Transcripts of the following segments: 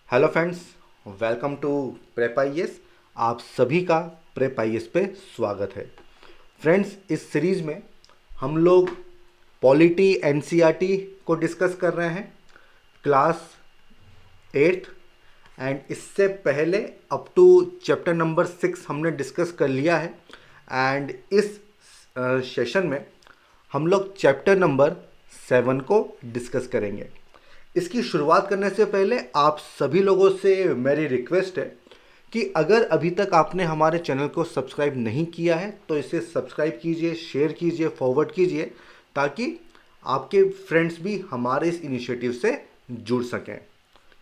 Hello friends, welcome to prep IAS. आप सभी का प्रेप आईएएस पे स्वागत है। फ्रेंड्स, इस सीरीज़ में हम लोग पॉलिटी एनसीईआरटी को डिस्कस कर रहे हैं, क्लास 8th। एंड इससे पहले अप टू चैप्टर नंबर 6 हमने डिस्कस कर लिया है। एंड इस सेशन में हम लोग चैप्टर नंबर 7 को डिस्कस करेंगे। इसकी शुरुआत करने से पहले आप सभी लोगों से मेरी रिक्वेस्ट है कि अगर अभी तक आपने हमारे चैनल को सब्सक्राइब नहीं किया है तो इसे सब्सक्राइब कीजिए, शेयर कीजिए, फॉरवर्ड कीजिए, ताकि आपके फ्रेंड्स भी हमारे इस इनिशिएटिव से जुड़ सकें।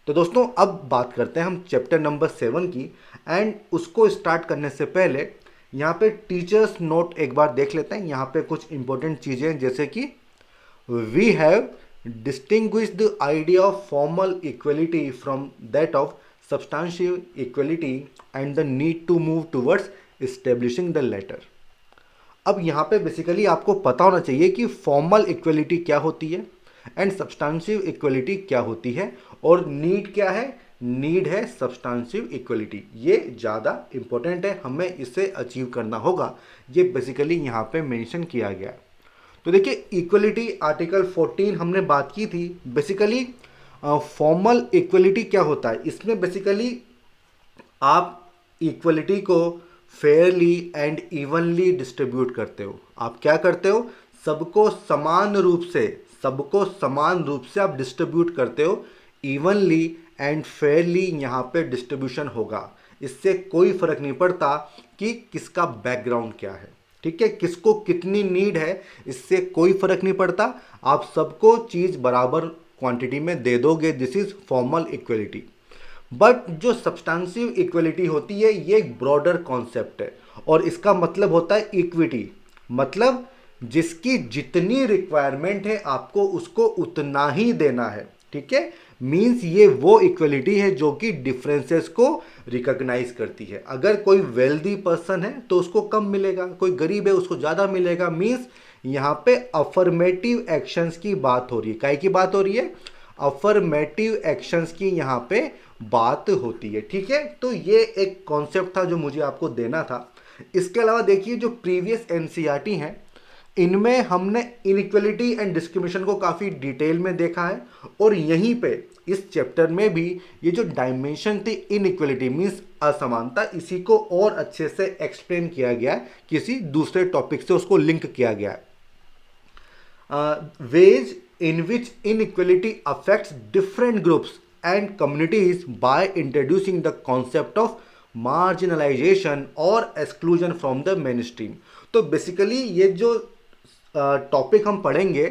तो दोस्तों, अब बात करते हैं हम चैप्टर नंबर 7 की। एंड उसको स्टार्ट करने से पहले यहाँ पे टीचर्स नोट एक बार देख लेते हैं। यहाँ पे कुछ इंपॉर्टेंट चीज़ें, जैसे कि we have distinguish the idea of formal equality from that of substantive equality and the need to move towards establishing the latter। अब यहाँ पे बेसिकली आपको पता होना चाहिए कि फॉर्मल इक्वलिटी क्या होती है एंड सब्सटेंसिव इक्वलिटी क्या होती है, और नीड क्या है। नीड है सब्सटेंसिव इक्वलिटी। ये ज़्यादा इंपॉर्टेंट है, हमें इसे अचीव करना होगा। ये बेसिकली यहाँ पे मेंशन किया गया है। तो देखिए, इक्वलिटी आर्टिकल 14 हमने बात की थी। बेसिकली फॉर्मल इक्वलिटी क्या होता है, इसमें बेसिकली आप इक्वलिटी को फेयरली एंड इवनली डिस्ट्रीब्यूट करते हो। आप क्या करते हो, सबको समान रूप से आप डिस्ट्रीब्यूट करते हो। इवनली एंड फेयरली यहाँ पे डिस्ट्रीब्यूशन होगा। इससे कोई फर्क नहीं पड़ता कि किसका बैकग्राउंड क्या है, ठीक है, किसको कितनी नीड है, इससे कोई फर्क नहीं पड़ता। आप सबको चीज़ बराबर क्वांटिटी में दे दोगे। This is formal equality. But जो सब्सटेंसिव इक्वलिटी होती है, ये एक ब्रॉडर कॉन्सेप्ट है, और इसका मतलब होता है इक्विटी। मतलब जिसकी जितनी रिक्वायरमेंट है आपको उसको उतना ही देना है, ठीक है। मींस ये वो इक्वलिटी है जो कि डिफरेंसेस को रिकॉग्नाइज करती है। अगर कोई वेल्दी पर्सन है तो उसको कम मिलेगा, कोई गरीब है उसको ज़्यादा मिलेगा। मींस यहाँ पे अफर्मेटिव एक्शंस की बात हो रही है। काय की बात हो रही है? अफर्मेटिव एक्शंस की यहाँ पे बात होती है, ठीक है। तो ये एक कॉन्सेप्ट था जो मुझे आपको देना था। इसके अलावा देखिए, जो प्रीवियस एनसीईआरटी हैं, इनमें हमने इनइक्वलिटी एंड डिस्क्रिमिनेशन को काफ़ी डिटेल में देखा है, और यहीं पे इस चैप्टर में भी ये जो डायमेंशन थी इनइक्वलिटी मीन्स असमानता, इसी को और अच्छे से एक्सप्लेन किया गया है, किसी दूसरे टॉपिक से उसको लिंक किया गया है। ways in which inequality affects different groups and communities by introducing the concept of marginalization or exclusion from the mainstream। तो बेसिकली ये जो टॉपिक हम पढ़ेंगे,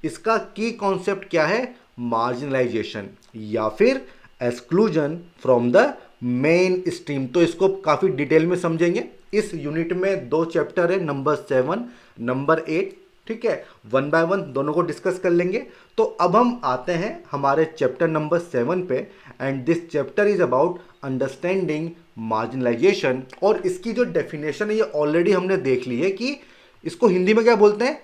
इसका की कॉन्सेप्ट क्या है? मार्जिनलाइजेशन या फिर exclusion from the main stream. तो इसको काफ़ी डिटेल में समझेंगे। इस यूनिट में 2 चैप्टर है, नंबर 7, नंबर 8, ठीक है। 1 बाय 1 दोनों को डिस्कस कर लेंगे। तो अब हम आते हैं हमारे चैप्टर नंबर 7 पे। And this chapter is about understanding marginalisation. और इसकी जो डेफिनेशन है ये ऑलरेडी हमने देख ली है कि इसको हिंदी में क्या बोलते हैं?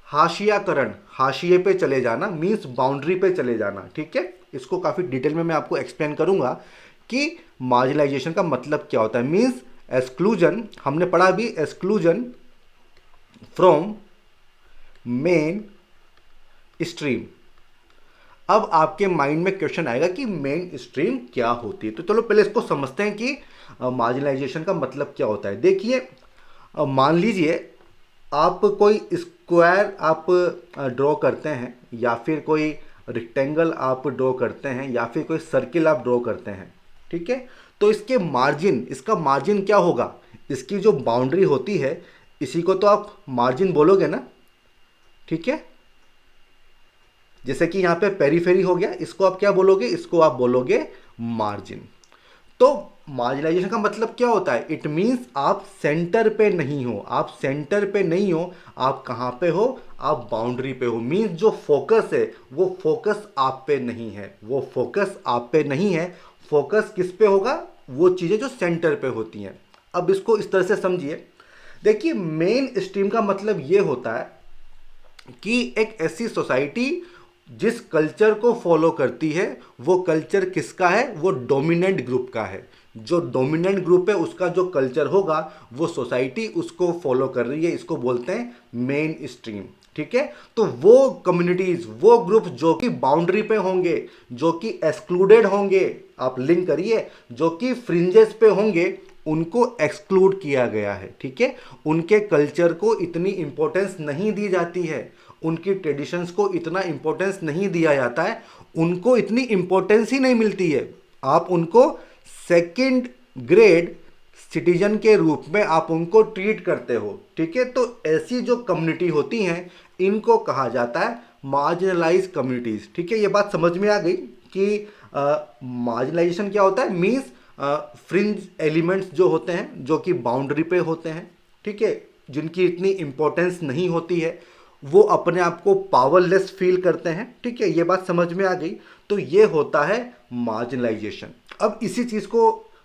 हाशियाकरण। हाशिए पे चले जाना मीन्स बाउंड्री पे चले जाना, ठीक है। इसको काफ़ी डिटेल में मैं आपको एक्सप्लेन करूंगा कि मार्जिनलाइजेशन का मतलब क्या होता है। मीन्स एक्सक्लूजन, हमने पढ़ा भी, एक्सक्लूजन फ्रॉम मेन स्ट्रीम। अब आपके माइंड में क्वेश्चन आएगा कि मेन स्ट्रीम क्या होती है। तो चलो पहले इसको समझते हैं कि मार्जिनलाइजेशन का मतलब क्या होता है। देखिए, मान लीजिए आप कोई स्क्वायर आप ड्रॉ करते हैं, या फिर कोई रेक्टेंगल आप ड्रॉ करते हैं, या फिर कोई सर्किल आप ड्रॉ करते हैं, ठीक है। तो इसके मार्जिन, इसका मार्जिन क्या होगा? इसकी जो बाउंड्री होती है, इसी को तो आप मार्जिन बोलोगे ना, ठीक है। जैसे कि यहाँ पे पेरीफेरी हो गया, इसको आप क्या बोलोगे? इसको आप बोलोगे मार्जिन। तो मार्जिनलाइजेशन का मतलब क्या होता है? इट मीन्स आप सेंटर पे नहीं हो। आप सेंटर पे नहीं हो, आप कहाँ पे हो? आप बाउंड्री पे हो। मीन्स जो फोकस है वो फोकस आप पे नहीं है, वो फोकस आप पे नहीं है। फोकस किस पे होगा? वो चीज़ें जो सेंटर पे होती हैं। अब इसको इस तरह से समझिए। देखिए, मेन स्ट्रीम का मतलब ये होता है कि एक ऐसी सोसाइटी जिस कल्चर को फॉलो करती है वो कल्चर किसका है, वो डोमिनेंट ग्रुप का है। जो डोमिनेंट ग्रुप है उसका जो कल्चर होगा वो सोसाइटी उसको फॉलो कर रही है, इसको बोलते हैं मेन स्ट्रीम। ठीक है, तो वो कम्युनिटीज, वो ग्रुप जो कि बाउंड्री पे होंगे, जो कि एक्सक्लूडेड होंगे, आप लिंक करिए, जो कि फ्रिंजेस पे होंगे, उनको एक्सक्लूड किया गया है। ठीक है, उनके कल्चर को इतनी इंपॉर्टेंस नहीं दी जाती है, उनकी ट्रेडिशंस को इतना इंपॉर्टेंस नहीं दिया जाता है, उनको इतनी इंपॉर्टेंस ही नहीं मिलती है। आप उनको सेकंड ग्रेड सिटीजन के रूप में आप उनको ट्रीट करते हो। ठीक है, तो ऐसी जो कम्युनिटी होती हैं इनको कहा जाता है मार्जिनलाइज कम्युनिटीज। ठीक है, ये बात समझ में आ गई कि मार्जिनलाइजेशन क्या होता है, मीन्स फ्रिंज एलिमेंट्स जो होते हैं, जो कि बाउंड्री पे होते हैं, ठीक है, जिनकी इतनी इंपॉर्टेंस नहीं होती है, वो अपने आप को पावरलेस फील करते हैं। ठीक है, ये बात समझ में आ गई। तो ये होता है मार्जिनलाइजेशन। अब इसी चीज़ को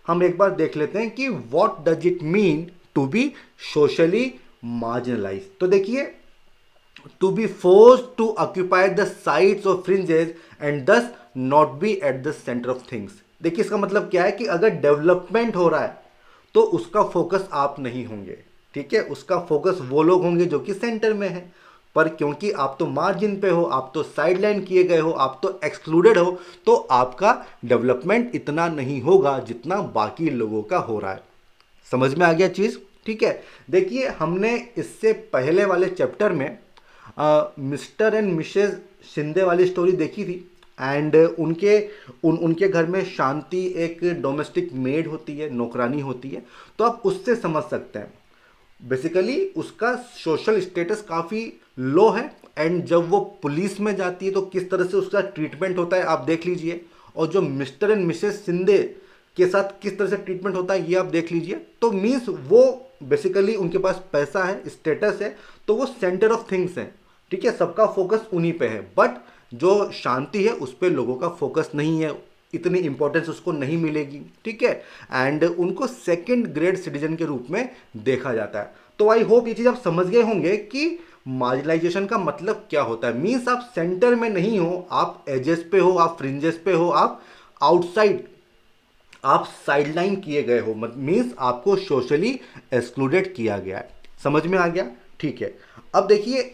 हम एक बार देख लेते हैं कि what does it mean to be socially marginalize. तो देखिए, to be forced to occupy the sides of fringes and thus not be at the center of things। देखिए इसका मतलब क्या है कि अगर डेवलपमेंट हो रहा है तो उसका फोकस आप नहीं होंगे। ठीक है, उसका फोकस वो लोग होंगे जो कि सेंटर में है, पर क्योंकि आप तो मार्जिन पे हो, आप तो साइडलाइन किए गए हो, आप तो एक्सक्लूडेड हो, तो आपका डेवलपमेंट इतना नहीं होगा जितना बाकी लोगों का हो रहा है। समझ में आ गया चीज़? ठीक है, देखिए हमने इससे पहले वाले चैप्टर में मिस्टर एंड मिसेज शिंदे वाली स्टोरी देखी थी। एंड उनके घर में शांति एक डोमेस्टिक मेड होती है, नौकरानी होती है। तो आप उससे समझ सकते हैं बेसिकली उसका सोशल स्टेटस काफ़ी लो है। एंड जब वो पुलिस में जाती है तो किस तरह से उसका ट्रीटमेंट होता है आप देख लीजिए, और जो मिस्टर एंड मिसेज शिंदे के साथ किस तरह से ट्रीटमेंट होता है ये आप देख लीजिए। तो मीन्स वो बेसिकली उनके पास पैसा है, स्टेटस है, तो वो सेंटर ऑफ थिंग्स है। ठीक है, सबका फोकस उन्हीं पे है। बट जो शांति है उस पर लोगों का फोकस नहीं है, इतनी इंपॉर्टेंस उसको नहीं मिलेगी। ठीक है, एंड उनको सेकंड ग्रेड सिटीजन के रूप में देखा जाता है। तो आई होप ये चीज़ आप समझ गए होंगे कि मार्जिनलाइजेशन का मतलब क्या होता है। मीन्स आप सेंटर में नहीं हो, आप एजेस पे हो, आप फ्रिंजेस पे हो, आप आउटसाइड, आप साइडलाइन किए गए हो, मीन्स आपको सोशली एक्सक्लूडेड किया गया है। समझ में आ गया? ठीक है, अब देखिए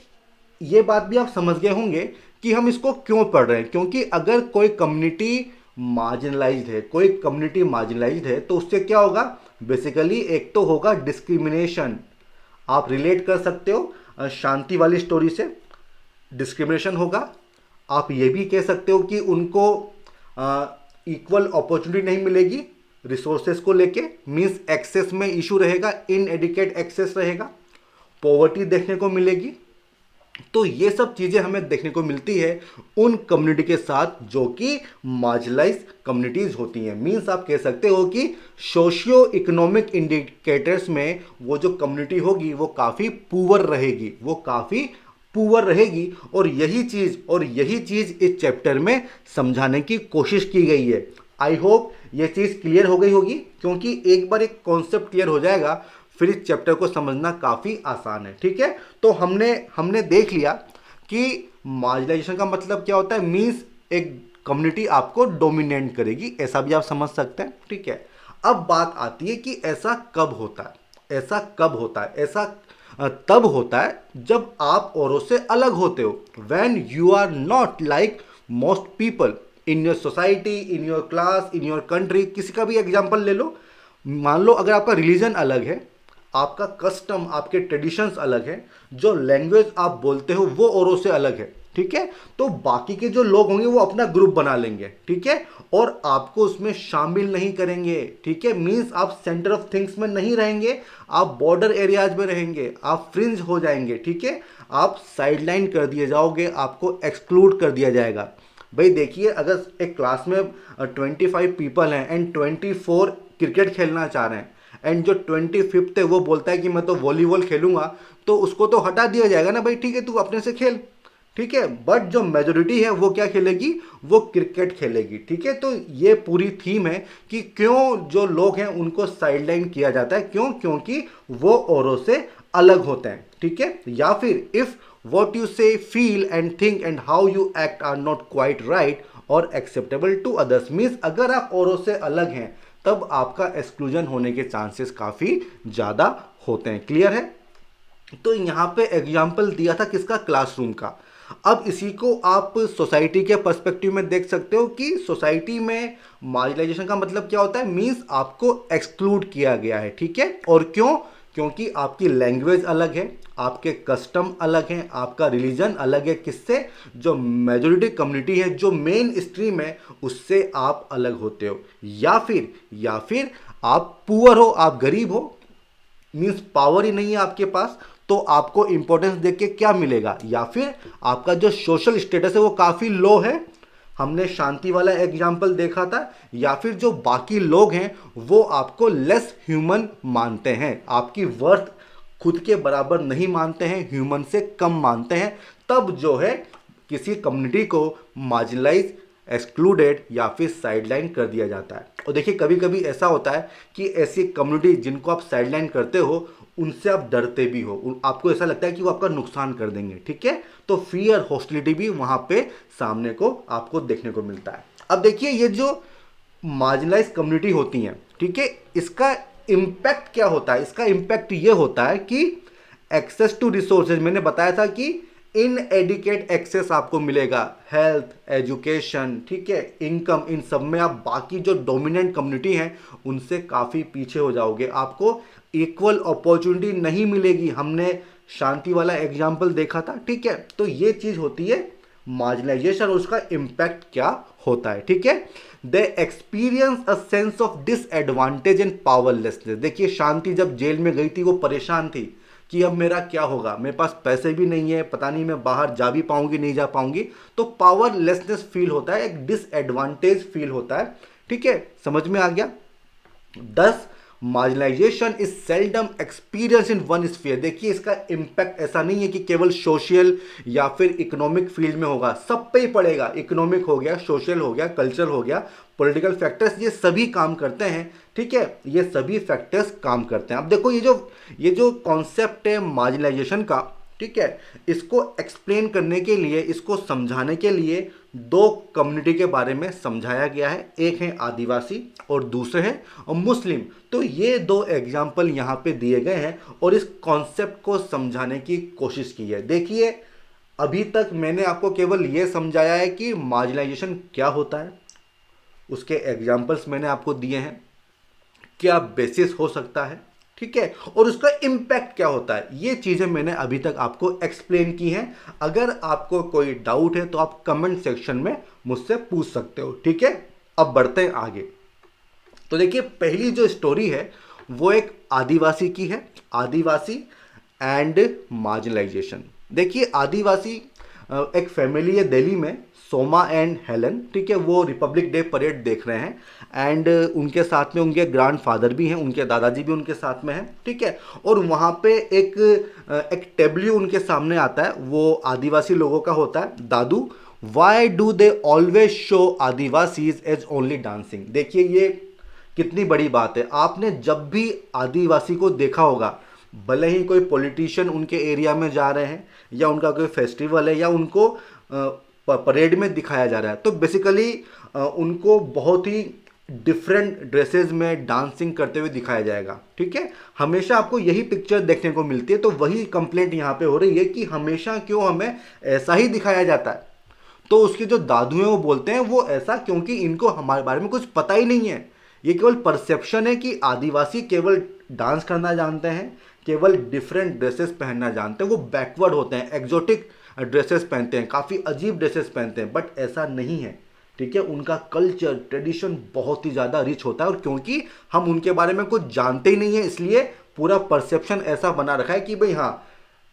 ये बात भी आप समझ गए होंगे कि हम इसको क्यों पढ़ रहे हैं। क्योंकि अगर कोई कम्युनिटी मार्जिनलाइज्ड है, कोई कम्युनिटी मार्जिनलाइज्ड है, तो उससे क्या होगा, बेसिकली एक तो होगा डिस्क्रिमिनेशन। आप रिलेट कर सकते हो शांति वाली स्टोरी से, डिस्क्रिमिनेशन होगा। आप ये भी कह सकते हो कि उनको इक्वल अपॉर्चुनिटी नहीं मिलेगी रिसोर्सेज को लेके, मींस एक्सेस में इशू रहेगा, इनएडिक्वेट एक्सेस रहेगा, पॉवर्टी देखने को मिलेगी। तो ये सब चीज़ें हमें देखने को मिलती है उन कम्युनिटी के साथ जो कि मार्जिनलाइज कम्युनिटीज़ होती हैं। मींस आप कह सकते हो कि सोशियो इकोनॉमिक इंडिकेटर्स में वो जो कम्युनिटी होगी वो काफ़ी पुअर रहेगी, वो काफ़ी पुअर रहेगी। और यही चीज़ इस चैप्टर में समझाने की कोशिश की गई है। आई होप ये चीज़ क्लियर हो गई होगी, क्योंकि एक बार एक कॉन्सेप्ट क्लियर हो जाएगा फिर इस चैप्टर को समझना काफ़ी आसान है। ठीक है, तो हमने देख लिया कि मार्जिनलाइजेशन का मतलब क्या होता है। मींस एक कम्युनिटी आपको डोमिनेट करेगी, ऐसा भी आप समझ सकते हैं। ठीक है, अब बात आती है कि ऐसा कब होता है। ऐसा कब होता है? ऐसा तब होता है जब आप औरों से अलग होते हो, when you are not like most people in your society, in your class, in your country. किसी का भी एग्जाम्पल ले लो, मान लो अगर आपका रिलीजन अलग है, आपका कस्टम, आपके ट्रेडिशंस अलग हैं, जो लैंग्वेज आप बोलते हो वो औरों से अलग है। ठीक है, तो बाकी के जो लोग होंगे वो अपना ग्रुप बना लेंगे। ठीक है, और आपको उसमें शामिल नहीं करेंगे। ठीक है, मींस आप सेंटर ऑफ थिंग्स में नहीं रहेंगे, आप बॉर्डर एरियाज में रहेंगे, आप फ्रिंज हो जाएंगे। ठीक है, आप साइडलाइन कर दिए जाओगे, आपको एक्सक्लूड कर दिया जाएगा। भाई देखिए, अगर एक क्लास में 25 पीपल हैं एंड 24 क्रिकेट खेलना चाह रहे हैं, एंड जो 25th है वो बोलता है कि मैं तो वॉलीबॉल खेलूंगा, तो उसको तो हटा दिया जाएगा ना, भाई ठीक है तू अपने से खेल। ठीक है, बट जो मेजोरिटी है वो क्या खेलेगी, वो क्रिकेट खेलेगी। ठीक है, तो ये पूरी थीम है कि क्यों जो लोग हैं उनको साइडलाइन किया जाता है। क्यों? क्योंकि वो औरों से अलग होते हैं। ठीक है, या फिर if what you say, feel and think and how you act are not quite right or acceptable to others। Means अगर आप औरों से अलग हैं तब आपका एक्सक्लूजन होने के चांसेस काफ़ी ज़्यादा होते हैं। क्लियर है? तो यहाँ पे एग्जाम्पल दिया था किसका? क्लासरूम का। अब इसी को आप सोसाइटी के पर्सपेक्टिव में देख सकते हो कि सोसाइटी में मार्जिनलाइजेशन का मतलब क्या होता है? मीन्स आपको एक्सक्लूड किया गया है। ठीक है? और क्यों? क्योंकि आपकी लैंग्वेज अलग है, आपके कस्टम अलग हैं, आपका रिलीजन अलग है। किससे? जो मेजोरिटी कम्युनिटी है, जो मेन स्ट्रीम है, उससे आप अलग होते हो। या फिर आप पुअर हो, आप गरीब हो, मीन्स पावर ही नहीं है आपके पास, तो आपको इंपॉर्टेंस देख के क्या मिलेगा? या फिर आपका जो सोशल स्टेटस है वो काफ़ी लो है, हमने शांति वाला एग्जाम्पल देखा था। या फिर जो बाकी लोग हैं वो आपको लेस ह्यूमन मानते हैं, आपकी वर्थ खुद के बराबर नहीं मानते हैं, ह्यूमन से कम मानते हैं, तब जो है किसी कम्युनिटी को मार्जिनलाइज, एक्सक्लूडेड या फिर साइडलाइन कर दिया जाता है। और देखिए कभी कभी ऐसा होता है कि ऐसी कम्युनिटी जिनको आप साइडलाइन करते हो उनसे आप डरते भी हो, आपको ऐसा लगता है कि वो आपका नुकसान कर देंगे। ठीक है? तो फियर, हॉस्टिलिटी भी वहां पे सामने को आपको देखने को मिलता है। अब देखिए ये जो मार्जिनलाइज कम्युनिटी होती हैं, ठीक है, इसका इम्पैक्ट क्या होता है? इसका इम्पैक्ट ये होता है कि एक्सेस टू रिसोर्सेज, मैंने बताया था कि इन एडिकेट एक्सेस आपको मिलेगा, हेल्थ, एजुकेशन, ठीक है, इनकम, इन सब में आप बाकी जो डोमिनेंट कम्युनिटी हैं उनसे काफ़ी पीछे हो जाओगे, आपको इक्वल अपॉर्चुनिटी नहीं मिलेगी। हमने शांति वाला एग्जाम्पल देखा था। ठीक है? तो ये चीज़ होती है मार्जिनलाइजेशन, और उसका इम्पैक्ट क्या होता है। ठीक है? They experience a sense of disadvantage and powerlessness. देखिए शांति जब जेल में गई थी वो परेशान थी कि अब मेरा क्या होगा, मेरे पास पैसे भी नहीं है, पता नहीं मैं बाहर जा भी पाऊंगी नहीं जा पाऊंगी, तो पावरलेसनेस फील होता है, एक डिसएडवांटेज फील होता है। ठीक है? समझ में आ गया? 10 marginalisation is seldom experience in one sphere. देखिए इसका इंपैक्ट ऐसा नहीं है कि केवल सोशल या फिर इकोनॉमिक फील्ड में होगा, सब पे ही पड़ेगा। इकोनॉमिक हो गया, सोशल हो गया, कल्चर हो गया, पॉलिटिकल फैक्टर्स, ये सभी काम करते हैं। ठीक है? ये सभी फैक्टर्स काम करते हैं। अब देखो ये जो कॉन्सेप्ट है मार्जिनलाइजेशन का, ठीक है, इसको एक्सप्लेन करने के लिए, इसको समझाने के लिए दो कम्युनिटी के बारे में समझाया गया है। एक है आदिवासी और दूसरे हैं मुस्लिम। तो ये दो एग्जाम्पल यहाँ पे दिए गए हैं और इस कॉन्सेप्ट को समझाने की कोशिश की है। देखिए अभी तक मैंने आपको केवल ये समझाया है कि मार्जिनलाइजेशन क्या होता है, उसके एग्जाम्पल्स मैंने आपको दिए हैं, क्या बेसिस हो सकता है, ठीक है, और उसका इम्पैक्ट क्या होता है, ये चीजें मैंने अभी तक आपको एक्सप्लेन की हैं। अगर आपको कोई डाउट है तो आप कमेंट सेक्शन में मुझसे पूछ सकते हो। ठीक है? अब बढ़ते हैं आगे। तो देखिए पहली जो स्टोरी है वो एक आदिवासी की है, आदिवासी एंड मार्जिनलाइजेशन। देखिए आदिवासी, एक फैमिली है दिल्ली में, सोमा एंड हेलन, ठीक है, वो रिपब्लिक डे परेड देख रहे हैं एंड उनके साथ में उनके ग्रैंडफादर भी हैं, उनके दादाजी भी उनके साथ में हैं। ठीक है? और वहाँ पे एक टेबल्यू उनके सामने आता है, वो आदिवासी लोगों का होता है। दादू, why do they always show Adivasis as only dancing. देखिए ये कितनी बड़ी बात है। आपने जब भी आदिवासी को देखा होगा, भले ही कोई पॉलिटिशियन उनके एरिया में जा रहे हैं या उनका कोई फेस्टिवल है या उनको परेड में दिखाया जा रहा है, तो बेसिकली उनको बहुत ही डिफरेंट ड्रेसेस में डांसिंग करते हुए दिखाया जाएगा। ठीक है? हमेशा आपको यही पिक्चर देखने को मिलती है। तो वही कंप्लेंट यहाँ पे हो रही है कि हमेशा क्यों हमें ऐसा ही दिखाया जाता है। तो उसके जो दादू हैं वो बोलते हैं वो ऐसा क्योंकि इनको हमारे बारे में कुछ पता ही नहीं है। ये केवल परसेप्शन है कि आदिवासी केवल डांस करना जानते हैं, केवल डिफरेंट ड्रेसेस पहनना जानते हैं, वो बैकवर्ड होते हैं, एग्जोटिक ड्रेसेस पहनते हैं, काफ़ी अजीब ड्रेसेस पहनते हैं, बट ऐसा नहीं है। ठीक है? उनका कल्चर, ट्रेडिशन बहुत ही ज़्यादा रिच होता है, और क्योंकि हम उनके बारे में कुछ जानते ही नहीं है इसलिए पूरा परसेप्शन ऐसा बना रखा है कि भाई हाँ,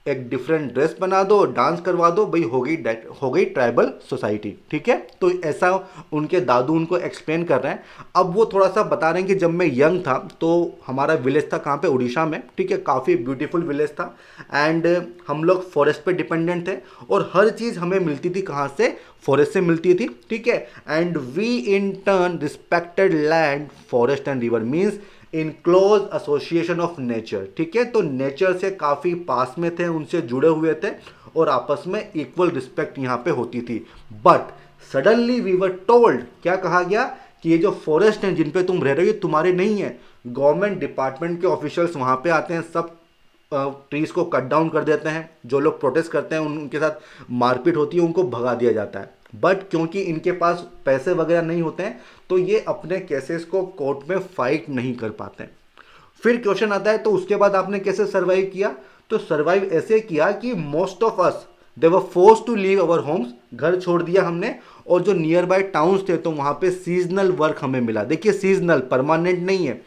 एक डिफरेंट ड्रेस बना दो, डांस करवा दो, भाई हो गई ट्राइबल सोसाइटी। ठीक है? तो ऐसा उनके दादू उनको एक्सप्लेन कर रहे हैं। अब वो थोड़ा सा बता रहे हैं कि जब मैं यंग था तो हमारा विलेज था, कहाँ पे, उड़ीसा में। ठीक है? काफ़ी ब्यूटीफुल विलेज था एंड हम लोग फॉरेस्ट पे डिपेंडेंट थे और हर चीज़ हमें मिलती थी कहाँ से, फॉरेस्ट से मिलती थी। ठीक है? And we in turn respected land, forest and river, means in close association of nature. ठीक है? तो नेचर से काफ़ी पास में थे, उनसे जुड़े हुए थे और आपस में इक्वल रिस्पेक्ट यहाँ पे होती थी। But suddenly we were told, क्या कहा गया कि ये जो फॉरेस्ट हैं जिन पे तुम रह रहे हो ये तुम्हारे नहीं है। गवर्नमेंट डिपार्टमेंट के ऑफिशियल्स वहाँ पे आते हैं, सब ट्रीज को कट डाउन कर देते हैं, जो लोग प्रोटेस्ट करते हैं उनके साथ मारपीट होती है, उनको भगा दिया जाता है। बट क्योंकि इनके पास पैसे वगैरह नहीं होते हैं तो ये अपने केसेस को कोर्ट में फाइट नहीं कर पाते हैं। फिर क्वेश्चन आता है तो उसके बाद आपने कैसे सर्वाइव किया? तो सर्वाइव ऐसे किया कि most of us they were force to leave our homes, घर छोड़ दिया हमने, और जो नियर बाय टाउन्स थे तो वहाँ पे सीजनल वर्क हमें मिला। देखिए सीजनल, परमानेंट नहीं है।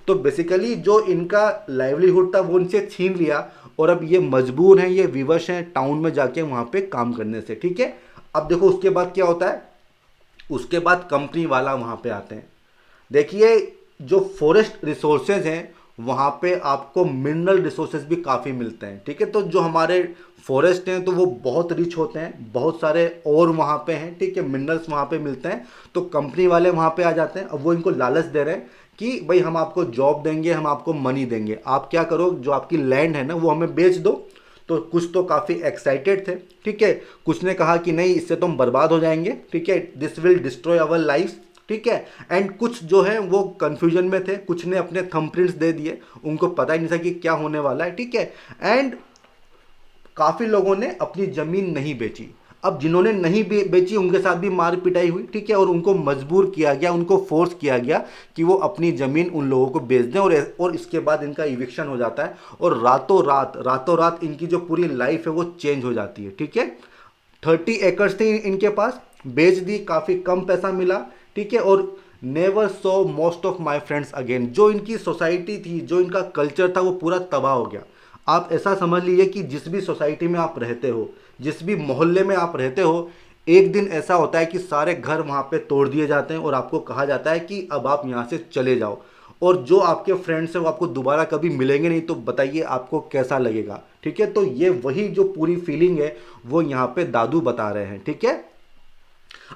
तो बेसिकली जो इनका लाइवलीहुड था वो इनसे छीन लिया और अब ये मजबूर हैं, ये विवश हैं टाउन में जाके वहाँ पे काम करने से। ठीक है, अब देखो उसके बाद क्या होता है, उसके बाद कंपनी वाला वहाँ पे आते हैं। देखिए जो फॉरेस्ट रिसोर्सेज हैं वहाँ पे आपको मिनरल रिसोर्सेज भी काफ़ी मिलते हैं। ठीक है, तो जो हमारे फॉरेस्ट हैं तो वो बहुत रिच होते हैं, बहुत सारे और वहाँ पे हैं। ठीक है, मिनरल्स वहाँ पे मिलते हैं। तो कंपनी वाले वहाँ पे आ जाते हैं। अब वो इनको लालच दे रहे हैं कि भाई हम आपको जॉब देंगे, हम आपको मनी देंगे, आप क्या करो जो आपकी लैंड है ना वो हमें बेच दो। तो कुछ तो काफ़ी एक्साइटेड थे। ठीक है, कुछ ने कहा कि नहीं इससे तो हम बर्बाद हो जाएंगे। ठीक है, this will destroy our life. ठीक है, एंड कुछ जो है वो कंफ्यूजन में थे, कुछ ने अपने थंबप्रिंट्स दे दिए, उनको पता ही नहीं था कि क्या होने वाला है। ठीक है, एंड काफ़ी लोगों ने अपनी ज़मीन नहीं बेची। अब जिन्होंने नहीं बेची उनके साथ भी मार पिटाई हुई। ठीक है, और उनको मजबूर किया गया, उनको फोर्स किया गया कि वो अपनी ज़मीन उन लोगों को बेच दें, और इसके बाद इनका इविक्शन हो जाता है और रातों रात इनकी जो पूरी लाइफ है वो चेंज हो जाती है। ठीक है, 30 एकर्स थे इनके पास, बेच दी, काफ़ी कम पैसा मिला। ठीक है, और never so most of my friends again. जो इनकी सोसाइटी थी, जो इनका कल्चर था वो पूरा तबाह हो गया। आप ऐसा समझ लीजिए कि जिस भी सोसाइटी में आप रहते हो, जिस भी मोहल्ले में आप रहते हो, एक दिन ऐसा होता है कि सारे घर वहाँ पे तोड़ दिए जाते हैं और आपको कहा जाता है कि अब आप यहाँ से चले जाओ। और जो आपके फ्रेंड्स हैं वो आपको दोबारा कभी मिलेंगे नहीं। तो बताइए आपको कैसा लगेगा? ठीक है, तो ये वही जो पूरी फीलिंग है वो यहाँ पे दादू बता रहे हैं। ठीक है,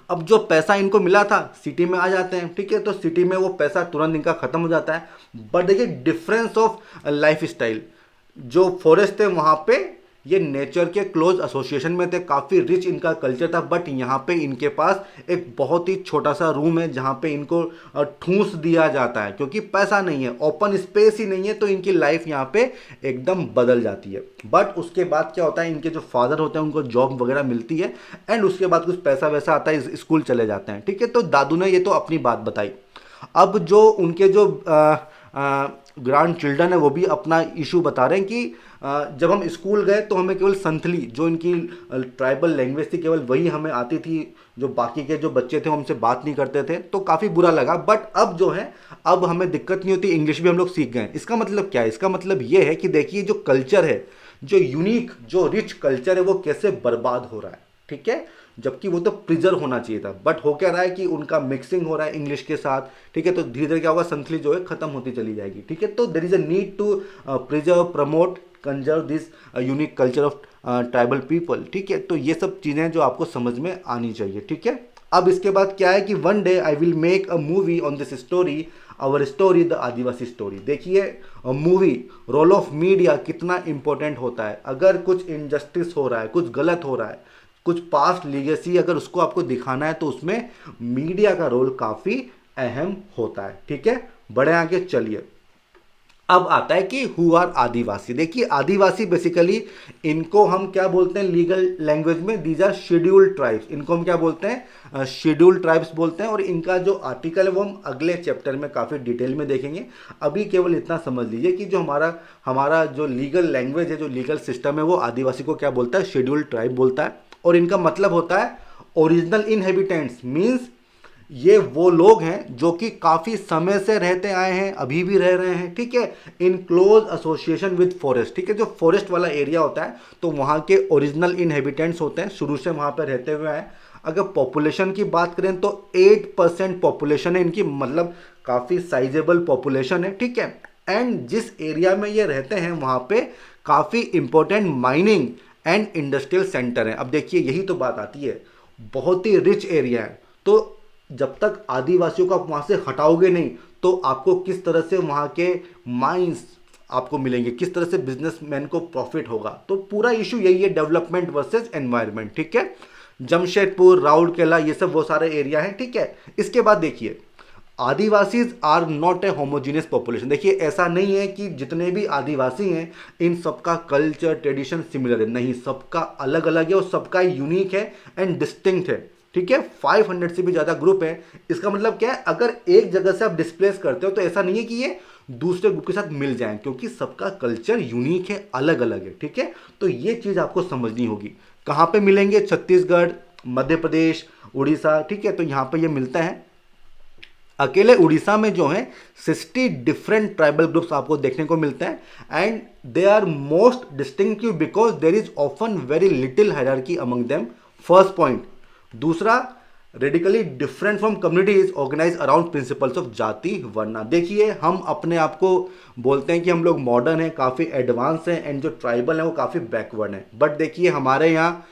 अब जो पैसा इनको मिला था सिटी में आ जाते हैं। ठीक है, तो सिटी में वो पैसा तुरंत इनका खत्म हो जाता है। बट देखिए डिफरेंस ऑफ लाइफ स्टाइल, जो फॉरेस्ट थे वहाँ पे ये नेचर के क्लोज एसोसिएशन में थे, काफ़ी रिच इनका कल्चर था। बट यहाँ पे इनके पास एक बहुत ही छोटा सा रूम है जहाँ पे इनको ठूंस दिया जाता है, क्योंकि पैसा नहीं है, ओपन स्पेस ही नहीं है। तो इनकी लाइफ यहाँ पे एकदम बदल जाती है। बट उसके बाद क्या होता है, इनके जो फादर होते हैं उनको जॉब वगैरह मिलती है, एंड उसके बाद कुछ पैसा वैसा आता है, स्कूल चले जाते हैं। ठीक है, तो दादू ने ये तो अपनी बात बताई। अब जो उनके जो ग्रैंड चिल्ड्रन है वो भी अपना इशू बता रहे हैं कि जब हम स्कूल गए तो हमें केवल संथली, जो इनकी ट्राइबल लैंग्वेज थी, केवल वही हमें आती थी। जो बाकी के जो बच्चे थे वो हमसे बात नहीं करते थे, तो काफ़ी बुरा लगा। बट अब जो है, अब हमें दिक्कत नहीं होती, इंग्लिश भी हम लोग सीख गए। इसका मतलब क्या है? इसका मतलब ये है कि देखिए जो कल्चर है, जो यूनिक, जो रिच कल्चर है वो कैसे बर्बाद हो रहा है। ठीक है, जबकि वो तो प्रिजर्व होना चाहिए था। बट हो क्या रहा है कि उनका मिक्सिंग हो रहा है इंग्लिश के साथ। ठीक है, तो धीरे धीरे क्या होगा, संथली जो है खत्म होती चली जाएगी। ठीक है, तो there is a need to preserve, promote, conserve this unique culture of tribal people. ठीक है, तो ये सब चीज़ें जो आपको समझ में आनी चाहिए। ठीक है, अब इसके बाद क्या है कि one day I will make a movie on this story, our story the Adivasi story. देखिए मूवी, रोल ऑफ मीडिया कितना इंपॉर्टेंट होता है। अगर कुछ इनजस्टिस हो रहा है, कुछ गलत हो रहा है, कुछ पास्ट लीगेसी अगर उसको आपको दिखाना है तो उसमें मीडिया का रोल काफ़ी अहम होता है। ठीक है, बड़े आगे चलिए। अब आता है कि हु आर आदिवासी। देखिए आदिवासी बेसिकली इनको हम क्या बोलते हैं लीगल लैंग्वेज में, दीज आर शेड्यूल्ड ट्राइब्स। इनको हम क्या बोलते हैं? शेड्यूल्ड ट्राइब्स बोलते हैं। और इनका जो आर्टिकल है वो हम अगले चैप्टर में काफ़ी डिटेल में देखेंगे। अभी केवल इतना समझ लीजिए कि जो हमारा हमारा जो लीगल लैंग्वेज है, जो लीगल सिस्टम है, वो आदिवासी को क्या बोलता है? शेड्यूल्ड ट्राइब बोलता है। और इनका मतलब होता है ओरिजिनल इनहेबिटेंट्स, मीन्स ये वो लोग हैं जो कि काफ़ी समय से रहते आए हैं, अभी भी रह रहे हैं। ठीक है, इन क्लोज एसोसिएशन विद फॉरेस्ट। ठीक है, जो फॉरेस्ट वाला एरिया होता है तो वहाँ के ओरिजिनल इनहेबिटेंट्स होते हैं, शुरू से वहाँ पर रहते हुए आए। अगर पॉपुलेशन की बात करें तो 8% पॉपुलेशन है इनकी, मतलब काफ़ी साइजेबल पॉपुलेशन है। ठीक है, एंड जिस एरिया में ये रहते हैं वहाँ पे काफ़ी important mining and industrial centre है। अब देखिए यही तो बात आती है, बहुत ही रिच एरिया है। तो जब तक आदिवासियों को आप वहाँ से हटाओगे नहीं तो आपको किस तरह से वहाँ के माइंस आपको मिलेंगे, किस तरह से बिजनेसमैन को प्रॉफिट होगा। तो पूरा इशू यही है, डेवलपमेंट वर्सेस एनवायरनमेंट, ठीक है। जमशेदपुर, राउरकेला, ये सब वो सारे एरिया हैं, ठीक है। इसके बाद देखिए, Adivasis are not a homogeneous population. देखिए ऐसा नहीं है कि जितने भी आदिवासी हैं इन सबका कल्चर ट्रेडिशन सिमिलर है, नहीं, सबका अलग अलग है और सबका यूनिक है एंड डिस्टिंक्ट है, ठीक है। 500 से भी ज़्यादा ग्रुप है। इसका मतलब क्या है, अगर एक जगह से आप डिस्प्लेस करते हो तो ऐसा नहीं है कि ये दूसरे ग्रुप के साथ मिल जाएं, क्योंकि सबका कल्चर यूनिक है, अलग अलग है, ठीक है। तो ये चीज़ आपको समझनी होगी। कहाँ पे मिलेंगे? छत्तीसगढ़, मध्य प्रदेश, उड़ीसा, ठीक है। तो यहाँ पे ये मिलता है। अकेले उड़ीसा में जो है 60 डिफरेंट ट्राइबल ग्रुप्स आपको देखने को मिलते हैं and they are most distinctive because there is often very little hierarchy among them, first point. दूसरा, radically different from communities organize around principles of jati varna. देखिए हम अपने आप को बोलते हैं कि हम लोग मॉडर्न हैं, काफ़ी एडवांस हैं एंड जो ट्राइबल हैं वो काफ़ी बैकवर्ड हैं, बट देखिए हमारे यहाँ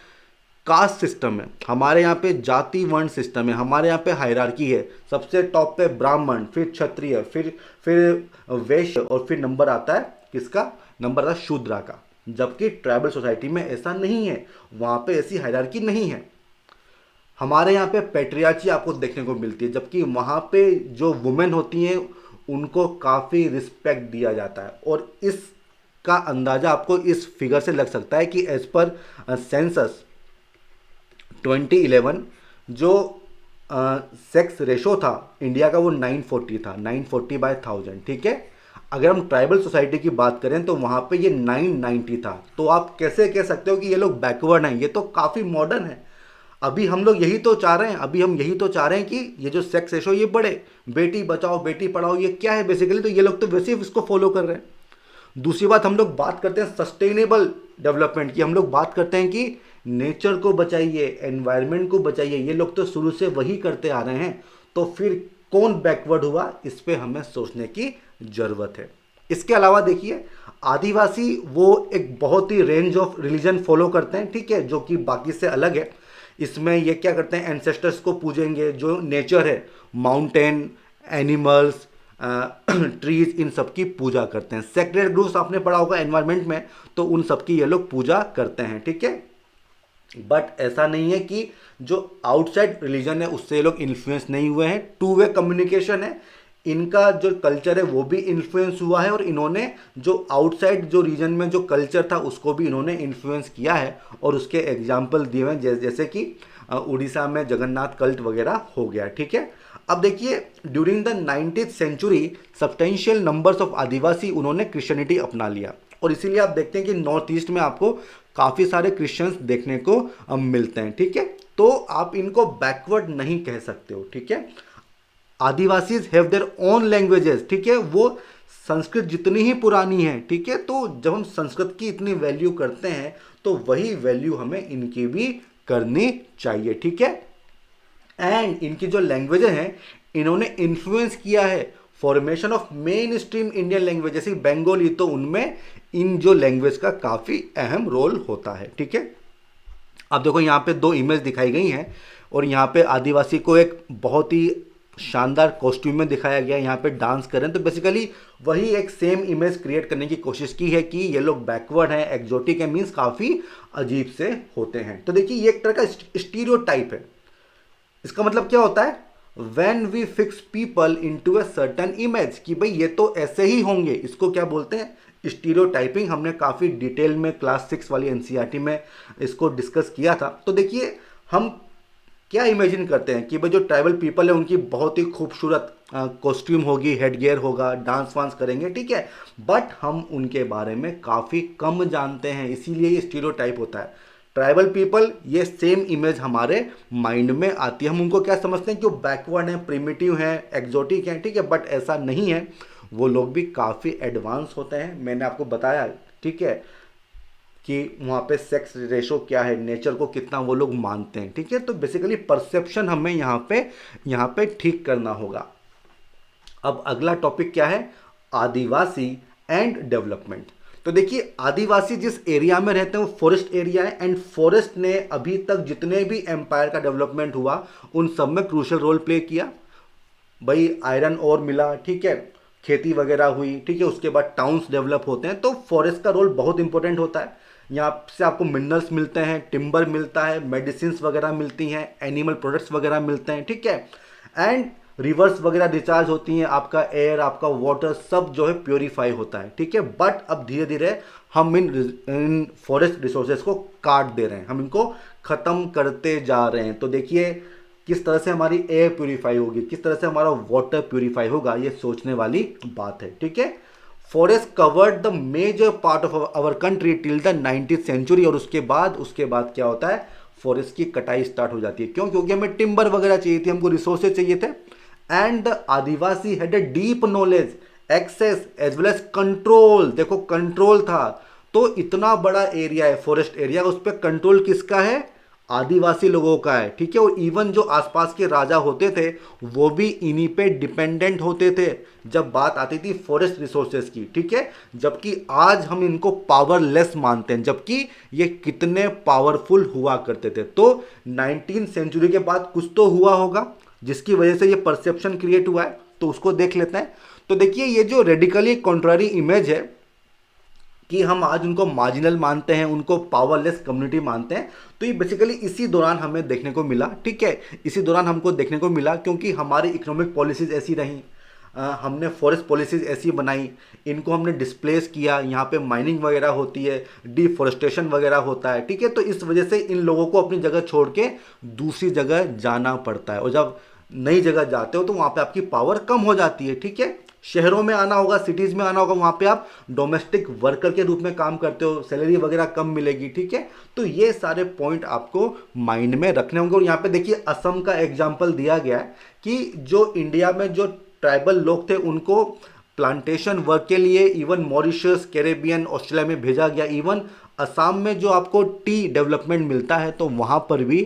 कास्ट सिस्टम है, हमारे यहाँ पे जाति वर्ण सिस्टम है, हमारे यहाँ पे हायरार्की है। सबसे टॉप पे ब्राह्मण, फिर क्षत्रिय, फिर वैश्य और फिर नंबर आता है किसका? नंबर आता है शूद्रा का। जबकि ट्राइबल सोसाइटी में ऐसा नहीं है, वहाँ पे ऐसी हायरार्की नहीं है। हमारे यहाँ पे पैट्रियार्ची आपको देखने को मिलती है, जबकि वहाँ पे जो वुमेन होती हैं उनको काफ़ी रिस्पेक्ट दिया जाता है। और इसका अंदाज़ा आपको इस फिगर से लग सकता है कि एज पर सेंसस 2011 जो सेक्स रेशो था इंडिया का वो 940 था, 940/1000, ठीक है। अगर हम ट्राइबल सोसाइटी की बात करें तो वहाँ पे ये 990 था। तो आप कैसे कह सकते हो कि ये लोग बैकवर्ड हैं? ये तो काफ़ी मॉडर्न है। अभी हम लोग यही तो चाह रहे हैं, अभी हम यही तो चाह रहे हैं कि ये जो सेक्स रेशो ये बढ़े, बेटी बचाओ बेटी पढ़ाओ, ये क्या है बेसिकली? तो ये लोग तो वैसे ही इसको फॉलो कर रहे हैं। दूसरी बात, हम लोग बात करते हैं सस्टेनेबल डेवलपमेंट की, हम लोग बात करते हैं कि नेचर को बचाइए, एनवायरनमेंट को बचाइए, ये लोग तो शुरू से वही करते आ रहे हैं। तो फिर कौन बैकवर्ड हुआ, इस पे हमें सोचने की जरूरत है। इसके अलावा देखिए, आदिवासी वो एक बहुत ही रेंज ऑफ रिलीजन फॉलो करते हैं, ठीक है, जो कि बाकी से अलग है। इसमें ये क्या करते हैं, एंसेस्टर्स को पूजेंगे, जो नेचर है, माउंटेन, एनिमल्स, ट्रीज, इन सब की पूजा करते हैं। सेक्रेड ग्रुप्स आपने पढ़ा होगा एनवायरनमेंट में, तो उन सब की ये लोग पूजा करते हैं, ठीक है। बट ऐसा नहीं है कि जो आउटसाइड रिलीजन है उससे ये लोग इन्फ्लुएंस नहीं हुए हैं। टू वे कम्युनिकेशन है, इनका जो कल्चर है वो भी इन्फ्लुएंस हुआ है और इन्होंने जो आउटसाइड जो रीजन में जो कल्चर था उसको भी इन्होंने इन्फ्लुएंस किया है। और उसके एग्जाम्पल दिए हुए हैं, जैसे कि उड़ीसा में जगन्नाथ कल्ट वगैरह हो गया, ठीक है। अब देखिए, during the 19th century substantial numbers of Adivasi उन्होंने क्रिश्चियनिटी अपना लिया, और इसीलिए आप देखते हैं कि नॉर्थ ईस्ट में आपको काफ़ी सारे क्रिश्चियंस देखने को मिलते हैं, ठीक है। तो आप इनको बैकवर्ड नहीं कह सकते हो, ठीक है। Adivasis have their own languages, ठीक है, वो संस्कृत जितनी ही पुरानी है, ठीक है। तो जब हम संस्कृत की इतनी वैल्यू करते हैं तो वही वैल्यू हमें इनकी भी करनी चाहिए, ठीक है। एंड इनकी जो लैंग्वेजेस हैं इन्होंने इन्फ्लुएंस किया है formation of main stream Indian language, जैसे बंगाली, तो उनमें इन जो लैंग्वेज का काफ़ी अहम रोल होता है, ठीक है। अब देखो यहाँ पे 2 इमेज दिखाई गई हैं और यहाँ पे आदिवासी को एक बहुत ही शानदार कॉस्ट्यूम में दिखाया गया है, यहाँ पे डांस कर रहे हैं। तो बेसिकली वही एक सेम इमेज क्रिएट करने की कोशिश की है कि ये लोग बैकवर्ड हैं, एक्जोटिक है, मीन्स काफ़ी अजीब से होते हैं। तो देखिए ये एक तरह का स्टीरियोटाइप है। इसका मतलब क्या होता है, When we fix people into a certain image, कि भाई ये तो ऐसे ही होंगे, इसको क्या बोलते हैं, स्टीरियोटाइपिंग। हमने काफ़ी डिटेल में क्लास 6 वाली एनसीईआरटी में इसको डिस्कस किया था। तो देखिए हम क्या इमेजिन करते हैं कि भाई जो ट्राइबल पीपल है उनकी बहुत ही खूबसूरत कॉस्ट्यूम होगी, हेडगियर होगा, डांस वांस करेंगे, ठीक है। बट हम उनके बारे में काफ़ी कम जानते हैं, इसीलिए ये स्टीरियोटाइप होता है। ट्राइबल पीपल, ये सेम इमेज हमारे माइंड में आती है। हम उनको क्या समझते हैं कि वो बैकवर्ड हैं, प्रिमिटिव हैं, एक्जोटिक हैं, ठीक है। बट ऐसा नहीं है, वो लोग भी काफ़ी एडवांस होते हैं। मैंने आपको बताया, ठीक है, कि वहाँ पे सेक्स रेशो क्या है, नेचर को कितना वो लोग मानते हैं, ठीक है। तो बेसिकली परसेप्शन हमें यहाँ पे ठीक करना होगा। अब अगला टॉपिक क्या है, आदिवासी एंड डेवलपमेंट। तो देखिए आदिवासी जिस एरिया में रहते हैं वो फॉरेस्ट एरिया है, एंड फॉरेस्ट ने अभी तक जितने भी एम्पायर का डेवलपमेंट हुआ उन सब में क्रूशियल रोल प्ले किया। भाई आयरन ओर मिला, ठीक है, खेती वगैरह हुई, ठीक है, उसके बाद टाउन्स डेवलप होते हैं, तो फॉरेस्ट का रोल बहुत इंपॉर्टेंट होता है। यहाँ से आपको मिनरल्स मिलते हैं, टिम्बर मिलता है, मेडिसिन वगैरह मिलती हैं, एनिमल प्रोडक्ट्स वगैरह मिलते हैं, ठीक है, एंड रिवर्स वगैरह रिचार्ज होती हैं, आपका एयर, आपका वाटर सब जो है प्योरीफाई होता है, ठीक है। बट अब धीरे धीरे हम इन फॉरेस्ट रिसोर्सेज को काट दे रहे हैं, हम इनको ख़त्म करते जा रहे हैं। तो देखिए किस तरह से हमारी एयर प्योरीफाई होगी, किस तरह से हमारा वाटर प्योरीफाई होगा, ये सोचने वाली बात है, ठीक है। Forest covered the major part of our country till the 19th century, और उसके बाद क्या होता है, फॉरेस्ट की कटाई स्टार्ट हो जाती है। क्यों? क्योंकि हमें टिम्बर वगैरह चाहिए थी, हमको रिसोर्सेज चाहिए थे, and the Adivasi had a deep knowledge, access as well as control. देखो कंट्रोल था, तो इतना बड़ा एरिया है फॉरेस्ट एरिया, उस पर कंट्रोल किसका है, आदिवासी लोगों का है, ठीक है। और इवन जो आसपास के राजा होते थे वो भी इन्हीं पे डिपेंडेंट होते थे जब बात आती थी फॉरेस्ट रिसोर्सेज की, ठीक है। जबकि आज हम इनको पावरलेस मानते हैं, जबकि ये कितने पावरफुल हुआ करते थे। तो 19th सेंचुरी के बाद कुछ तो हुआ होगा जिसकी वजह से ये परसेप्शन क्रिएट हुआ है, तो उसको देख लेते हैं। तो देखिए ये जो रेडिकली कॉन्ट्रारी इमेज है कि हम आज उनको मार्जिनल मानते हैं, उनको पावरलेस कम्युनिटी मानते हैं, तो ये बेसिकली इसी दौरान हमें देखने को मिला, ठीक है। इसी दौरान हमको देखने को मिला क्योंकि हमारी इकोनॉमिक पॉलिसीज ऐसी रहीं, हमने फॉरेस्ट पॉलिसीज ऐसी बनाई, इनको हमने डिस्प्लेस किया, यहाँ पे माइनिंग वगैरह होती है, डिफॉरेस्टेशन वगैरह होता है, ठीक है। तो इस वजह से इन लोगों को अपनी जगह छोड़ के दूसरी जगह जाना पड़ता है, और जब नई जगह जाते हो तो वहाँ पे आपकी पावर कम हो जाती है, ठीक है। शहरों में आना होगा, सिटीज़ में आना होगा, वहाँ पे आप डोमेस्टिक वर्कर के रूप में काम करते हो, सैलरी वगैरह कम मिलेगी, ठीक है। तो ये सारे पॉइंट आपको माइंड में रखने होंगे। और यहाँ पे देखिए असम का एग्जाम्पल दिया गया है कि जो इंडिया में जो ट्राइबल लोग थे उनको प्लांटेशन वर्क के लिए इवन मॉरिशस, कैरेबियन, ऑस्ट्रेलिया में भेजा गया। इवन असम में जो आपको टी डेवलपमेंट मिलता है तो वहाँ पर भी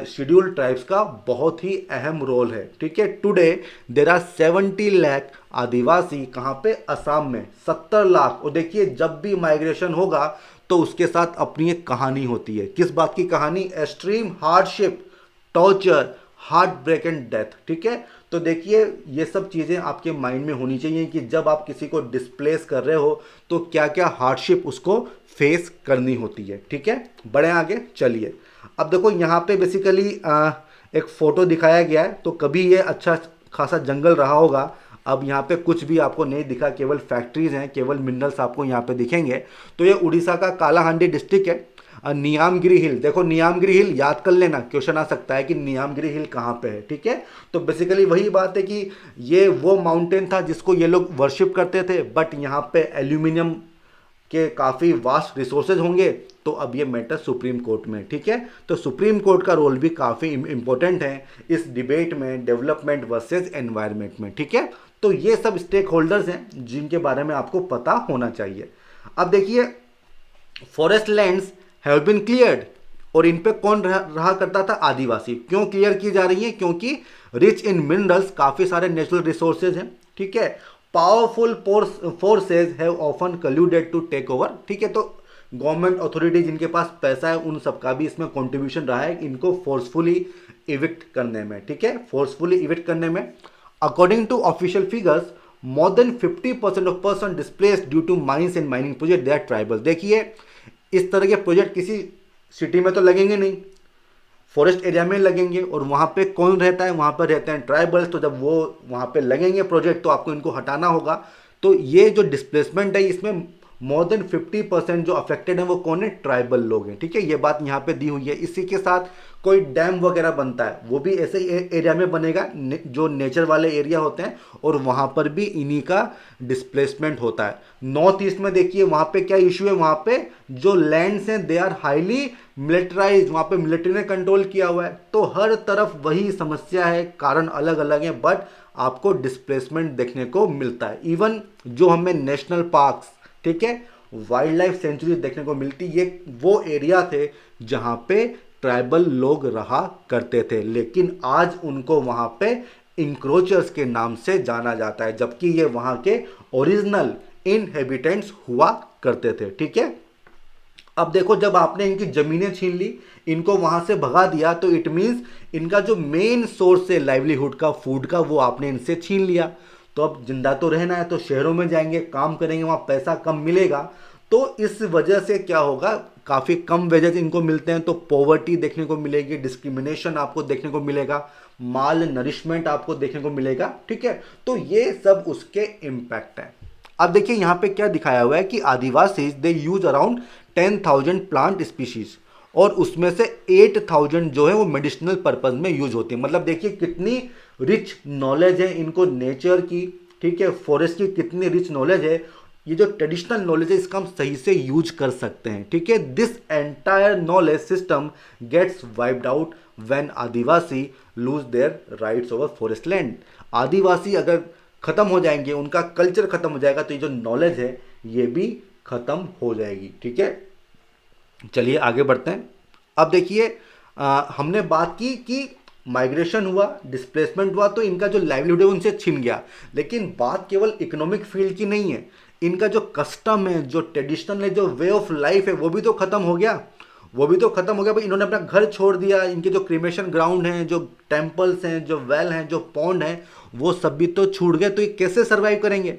शेड्यूल्ड ट्राइब्स का बहुत ही अहम रोल है, ठीक है। टुडे देर आर 70 लाख आदिवासी, कहाँ पे, असम में 70 लाख। और देखिए जब भी माइग्रेशन होगा तो उसके साथ अपनी एक कहानी होती है। किस बात की कहानी? Extreme hardship, torture, heartbreak and death, ठीक है। तो देखिए ये सब चीज़ें आपके माइंड में होनी चाहिए कि जब आप किसी को डिस्प्लेस कर रहे हो तो क्या क्या हार्डशिप उसको फेस करनी होती है, ठीक है। बढ़े आगे, चलिए। अब देखो यहाँ पे बेसिकली एक फ़ोटो दिखाया गया है, तो कभी ये अच्छा खासा जंगल रहा होगा, अब यहाँ पे कुछ भी आपको नहीं दिखा, केवल फैक्ट्रीज हैं, केवल मिनरल्स आपको यहाँ पे दिखेंगे। तो ये उड़ीसा का कालाहांडी डिस्ट्रिक्ट है। नियामगिरी हिल, देखो नियामगिरी हिल याद कर लेना, क्वेश्चन आ सकता है कि नियामगिरी हिल कहाँ पे है, ठीक है। तो बेसिकली वही बात है कि ये वो माउंटेन था जिसको ये लोग वर्शिप करते थे, बट यहाँ पे एल्यूमिनियम के काफ़ी वास्ट रिसोर्सेज होंगे, तो अब ये मैटर सुप्रीम कोर्ट में, ठीक है। तो सुप्रीम कोर्ट का रोल भी काफ़ी इंपॉर्टेंट है इस डिबेट में, डेवलपमेंट वर्सेस एनवायरनमेंट में, ठीक है। तो ये सब स्टेक होल्डर्स हैं जिनके बारे में आपको पता होना चाहिए। अब देखिए forest lands have been cleared, और इन पे कौन रहा करता था? आदिवासी। क्यों क्लियर की जा रही है? क्योंकि रिच इन मिनरल्स, काफ़ी सारे नेचुरल रिसोर्सेज हैं, ठीक है। Powerful forces have often colluded to take over, ठीक है। तो गवर्नमेंट अथॉरिटी जिनके पास पैसा है उन सबका भी इसमें कंट्रीब्यूशन रहा है इनको फोर्सफुली इविक्ट करने में, ठीक है, फोर्सफुली इविक्ट करने में। According to official figures, more than 50% of person displaced due to mines and mining project they are tribal. देखिए इस तरह के प्रोजेक्ट किसी सिटी में तो लगेंगे नहीं, फॉरेस्ट एरिया में लगेंगे, और वहाँ पे कौन रहता है? वहाँ पर रहते हैं ट्राइबल्स। तो जब वो वहाँ पे लगेंगे प्रोजेक्ट तो आपको इनको हटाना होगा। तो ये जो डिस्प्लेसमेंट है इसमें मोर देन 50% जो अफेक्टेड है वो कौन है? ट्राइबल लोग हैं, ठीक है। ये बात यहाँ पे दी हुई है। इसी के साथ कोई डैम वगैरह बनता है वो भी ऐसे एरिया में बनेगा जो नेचर वाले एरिया होते हैं, और वहाँ पर भी इन्हीं का डिस्प्लेसमेंट होता है। नॉर्थ ईस्ट में देखिए वहाँ पे क्या इशू है, वहाँ पे जो लैंड्स हैं दे आर हाईली मिलिटराइज, वहाँ पे मिलिट्री ने कंट्रोल किया हुआ है। तो हर तरफ वही समस्या है, कारण अलग अलग हैं, बट आपको डिस्प्लेसमेंट देखने को मिलता है। इवन जो हमें नेशनल पार्क्स, ठीक है, वाइल्ड लाइफ सेंचुरी देखने को मिलती, ये वो एरिया थे जहाँ पे ट्राइबल लोग रहा करते थे, लेकिन आज उनको वहाँ पे इंक्रोचर्स के नाम से जाना जाता है, जबकि ये वहाँ के ओरिजिनल इनहेबिटेंट्स हुआ करते थे, ठीक है। अब देखो जब आपने इनकी ज़मीनें छीन ली, इनको वहाँ से भगा दिया, तो इट मीन्स इनका जो मेन सोर्स है लाइवलीहुड का, फूड का, वो आपने इनसे छीन लिया। तो अब जिंदा तो रहना है तो शहरों में जाएंगे, काम करेंगे, वहाँ पैसा कम मिलेगा। तो इस वजह से क्या होगा, काफ़ी कम वेजेस इनको मिलते हैं, तो पॉवर्टी देखने को मिलेगी, डिस्क्रिमिनेशन आपको देखने को मिलेगा, माल नरिशमेंट आपको देखने को मिलेगा। ठीक है, तो ये सब उसके इम्पैक्ट हैं। अब देखिए यहाँ पे क्या दिखाया हुआ है कि आदिवासी दे यूज अराउंड 10,000 प्लांट स्पीशीज, और उसमें से 8,000 जो है वो मेडिसिनल पर्पज में यूज होती है। मतलब देखिए कितनी रिच नॉलेज है इनको नेचर की, ठीक है, फॉरेस्ट की कितनी रिच नॉलेज है। ये जो ट्रेडिशनल नॉलेज है इसका हम सही से यूज कर सकते हैं। ठीक है, this entire knowledge system gets wiped out when Adivasi lose their rights over forest land. Adivasi अगर खत्म हो जाएंगे, उनका कल्चर खत्म हो जाएगा, तो ये जो नॉलेज है ये भी खत्म हो जाएगी। ठीक है, चलिए आगे बढ़ते हैं। अब देखिए हमने बात की कि माइग्रेशन हुआ, डिस्प्लेसमेंट हुआ, तो इनका जो लाइवलीहुड है उनसे छिन गया। लेकिन बात केवल इकोनॉमिक फील्ड की नहीं है, इनका जो कस्टम है, जो ट्रेडिशनल है, जो वे ऑफ लाइफ है, वो भी तो खत्म हो गया। वो भी तो खत्म हो गया भाई। इन्होंने अपना घर छोड़ दिया, इनके जो क्रिमेशन ग्राउंड हैं, जो टेम्पल्स हैं, जो वेल हैं, जो पॉन्ड हैं, वो सब भी तो छूट गए। तो ये कैसे सर्वाइव करेंगे?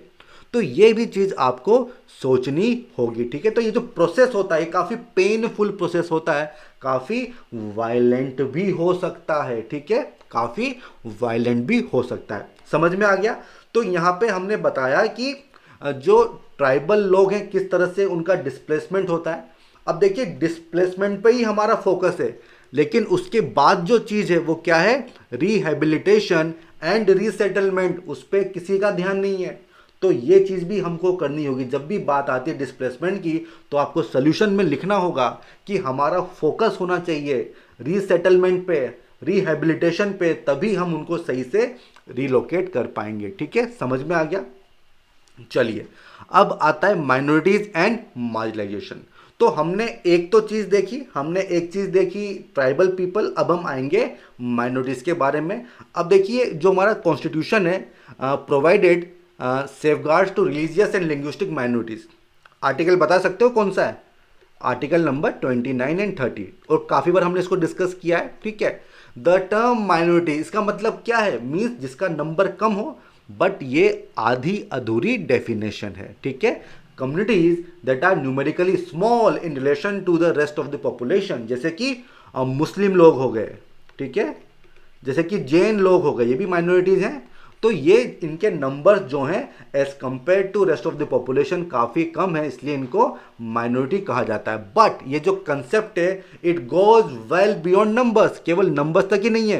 तो ये भी चीज़ आपको सोचनी होगी। ठीक है, तो ये जो प्रोसेस होता है काफ़ी पेनफुल प्रोसेस होता है, काफ़ी वायलेंट भी हो सकता है। ठीक है, काफ़ी वायलेंट भी हो सकता है। समझ में आ गया? तो यहाँ पे हमने बताया कि जो ट्राइबल लोग हैं किस तरह से उनका डिस्प्लेसमेंट होता है। अब देखिए डिस्प्लेसमेंट पे ही हमारा फोकस है, लेकिन उसके बाद जो चीज़ है वो क्या है? रिहेबिलिटेशन एंड रीसेटलमेंट, उस पर किसी का ध्यान नहीं है। तो ये चीज़ भी हमको करनी होगी। जब भी बात आती है डिस्प्लेसमेंट की, तो आपको सोल्यूशन में लिखना होगा कि हमारा फोकस होना चाहिए रीसेटलमेंट पे, रिहेबिलिटेशन पे, तभी हम उनको सही से रिलोकेट कर पाएंगे। ठीक है, समझ में आ गया? चलिए अब आता है माइनॉरिटीज एंड मार्जिनलाइजेशन। तो हमने एक तो चीज़ देखी, हमने एक चीज़ देखी ट्राइबल पीपल, अब हम आएंगे माइनॉरिटीज़ के बारे में। अब देखिए जो हमारा कॉन्स्टिट्यूशन है, provided safeguards to religious and linguistic minorities. Article बता सकते हो कौन सा है? आर्टिकल नंबर 29 एंड 30, और काफ़ी बार हमने इसको डिस्कस किया है। ठीक है, द टर्म माइनॉरिटी इसका मतलब क्या है? मीन्स जिसका नंबर कम हो, बट ये आधी अधूरी डेफिनेशन है। ठीक है, communities that are numerically small in relation to the rest of the population, जैसे कि मुस्लिम लोग हो गए, ठीक है, जैसे कि जैन लोग हो गए, ये भी माइनॉरिटीज हैं। तो ये इनके नंबर्स जो हैं as compare to rest of the population काफ़ी कम है, इसलिए इनको माइनॉरिटी कहा जाता है। बट ये जो कंसेप्ट है it goes well beyond numbers, केवल नंबर्स तक ही नहीं है,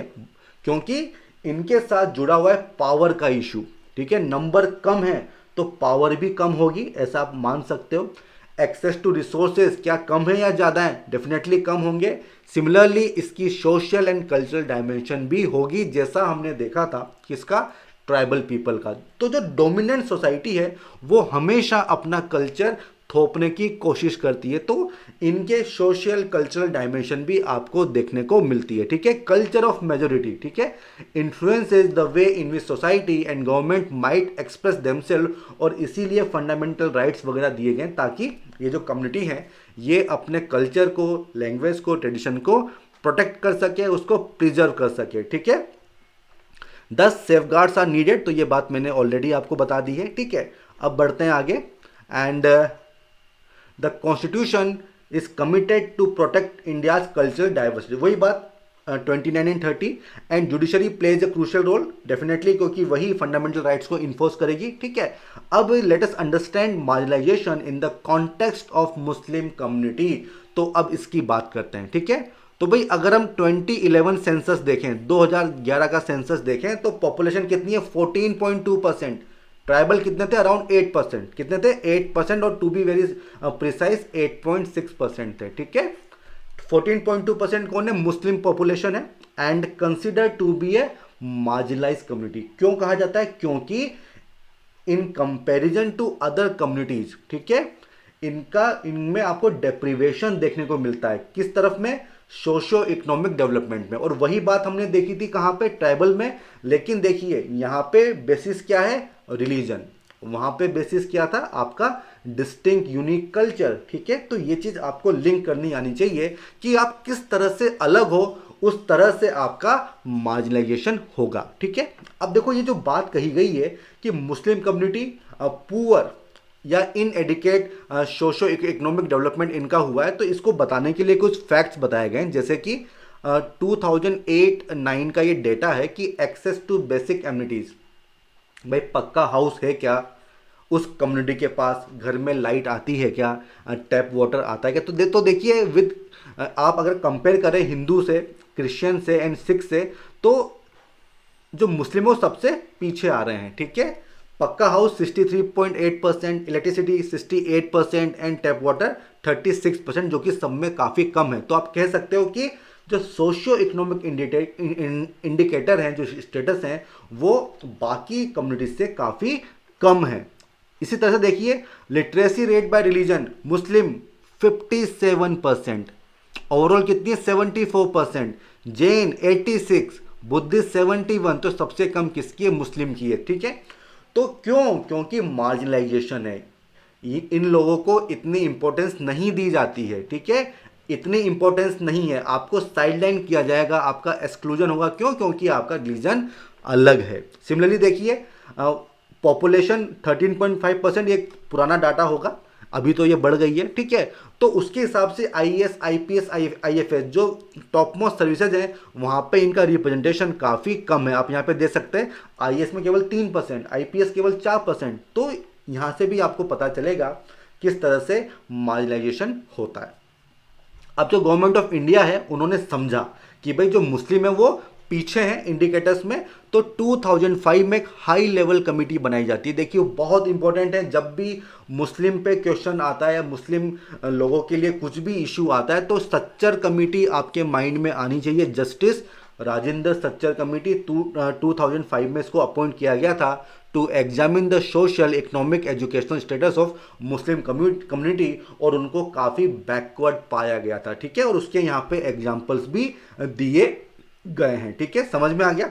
क्योंकि इनके साथ जुड़ा हुआ है पावर का इशू। ठीक है, नंबर कम है तो पावर भी कम होगी, ऐसा आप मान सकते हो। एक्सेस टू रिसोर्सेज क्या कम है या ज़्यादा है? डेफिनेटली कम होंगे। सिमिलरली इसकी सोशल एंड कल्चरल डायमेंशन भी होगी, जैसा हमने देखा था किसका? ट्राइबल पीपल का। तो जो डोमिनेंट सोसाइटी है वो हमेशा अपना कल्चर थोपने की कोशिश करती है, तो इनके सोशल कल्चरल डायमेंशन भी आपको देखने को मिलती है। ठीक है, कल्चर ऑफ मेजोरिटी, ठीक है, influences the way in which society and government might express themself, और इसीलिए फंडामेंटल राइट्स वगैरह दिए गए ताकि ये जो कम्युनिटी है ये अपने कल्चर को, लैंग्वेज को, ट्रेडिशन को प्रोटेक्ट कर सके, उसको प्रिजर्व कर सके। ठीक है, 10 सेफगार्ड्स आर नीडेड, तो ये बात मैंने ऑलरेडी आपको बता दी है। ठीक है, अब बढ़ते हैं आगे। And the constitution is committed to protect India's cultural diversity, वही बात 29 and 30। And judiciary plays a crucial role, definitely, क्योंकि वही फंडामेंटल राइट्स को इन्फोर्स करेगी। ठीक है, अब let us understand marginalisation in the context of Muslim community. तो अब इसकी बात करते हैं। ठीक है, तो भाई अगर हम 2011 सेंसस देखें, 2011 का सेंसस देखें, तो पॉपुलेशन कितनी है? 14.2%। ट्राइबल कितने थे? अराउंड 8%। कितने थे? 8%, और टू बी वेरी प्रिसाइज 8.6% थे। ठीक है, 14.2% कौन है? मुस्लिम पॉपुलेशन है, and consider to be a marginalise community. क्यों कहा जाता है? क्योंकि in comparison to other communities, ठीक है, इनमें आपको डेप्रीवेशन देखने को मिलता है। किस तरफ में? सोशो इकोनॉमिक डेवलपमेंट में। और वही बात हमने देखी थी कहां पे? ट्राइबल में। लेकिन देखिए यहां पे बेसिस क्या है? रिलीजन। वहां पे बेसिस क्या था? आपका डिस्टिंक्ट यूनिक कल्चर। ठीक है, तो ये चीज आपको लिंक करनी आनी चाहिए कि आप किस तरह से अलग हो, उस तरह से आपका मार्जिनलाइजेशन होगा। ठीक है, अब देखो ये जो बात कही गई है कि मुस्लिम कम्युनिटी पुअर या इन एडिकेट सोशो इकोनॉमिक डेवलपमेंट इनका हुआ है, तो इसको बताने के लिए कुछ फैक्ट्स बताए गए हैं, जैसे कि 2008-9 का ये डेटा है कि एक्सेस टू बेसिक एमिनिटीज, भाई पक्का हाउस है क्या उस कम्युनिटी के पास, घर में लाइट आती है क्या, टैप वाटर आता है क्या। तो देखिए विद आप अगर कंपेयर करें हिंदू से, क्रिश्चियन से एंड सिख से, तो जो मुस्लिमों सबसे पीछे आ रहे हैं। ठीक है, पक्का house 63.8%, electricity 68% and tap water 36%, जो कि सब में काफ़ी कम है। तो आप कह सकते हो कि जो सोशियो इकोनॉमिक इंडिकेटर हैं, जो स्टेटस हैं, वो बाकी कम्युनिटीज से काफ़ी कम है। इसी तरह से देखिए literacy rate by religion, Muslim 57%, overall कितनी है 74%, जैन 86, बुद्धिस्ट 71, तो सबसे कम किसकी है, मुस्लिम की है। ठीक है, तो क्योंकि मार्जिनलाइजेशन है, इन लोगों को इतनी इंपॉर्टेंस नहीं दी जाती है। ठीक है, इतनी इंपॉर्टेंस नहीं है, आपको साइडलाइन किया जाएगा, आपका एक्सक्लूजन होगा। क्योंकि आपका रिलीजन अलग है। सिमिलरली देखिए पॉपुलेशन 13.5%, ये पुराना डाटा होगा, अभी तो ये बढ़ गई है। ठीक है, तो उसके हिसाब से आईएएस, आईपीएस, आईएफएस जो टॉप मोस्ट सर्विसेज हैं, वहाँ पे इनका रिप्रेजेंटेशन काफ़ी कम है। आप यहाँ पे देख सकते हैं आईएएस में केवल 3%, आईपीएस केवल 4%। तो यहाँ से भी आपको पता चलेगा किस तरह से मार्जिनलाइजेशन होता है। अब जो गवर्नमेंट ऑफ इंडिया है, उन्होंने समझा कि भाई जो मुस्लिम है वो पीछे हैं इंडिकेटर्स में, तो 2005 में एक हाई लेवल कमेटी बनाई जाती है। देखिए बहुत इंपॉर्टेंट है, जब भी मुस्लिम पे क्वेश्चन आता है या मुस्लिम लोगों के लिए कुछ भी इशू आता है, तो सच्चर कमेटी आपके माइंड में आनी चाहिए। जस्टिस राजेंद्र सच्चर कमेटी 2005 में इसको अपॉइंट किया गया था to examine the social, economic, educational status of Muslim community, और उनको काफ़ी बैकवर्ड पाया गया था। ठीक है, और उसके यहाँ पे एग्जाम्पल्स भी दिए गए हैं। ठीक है, समझ में आ गया।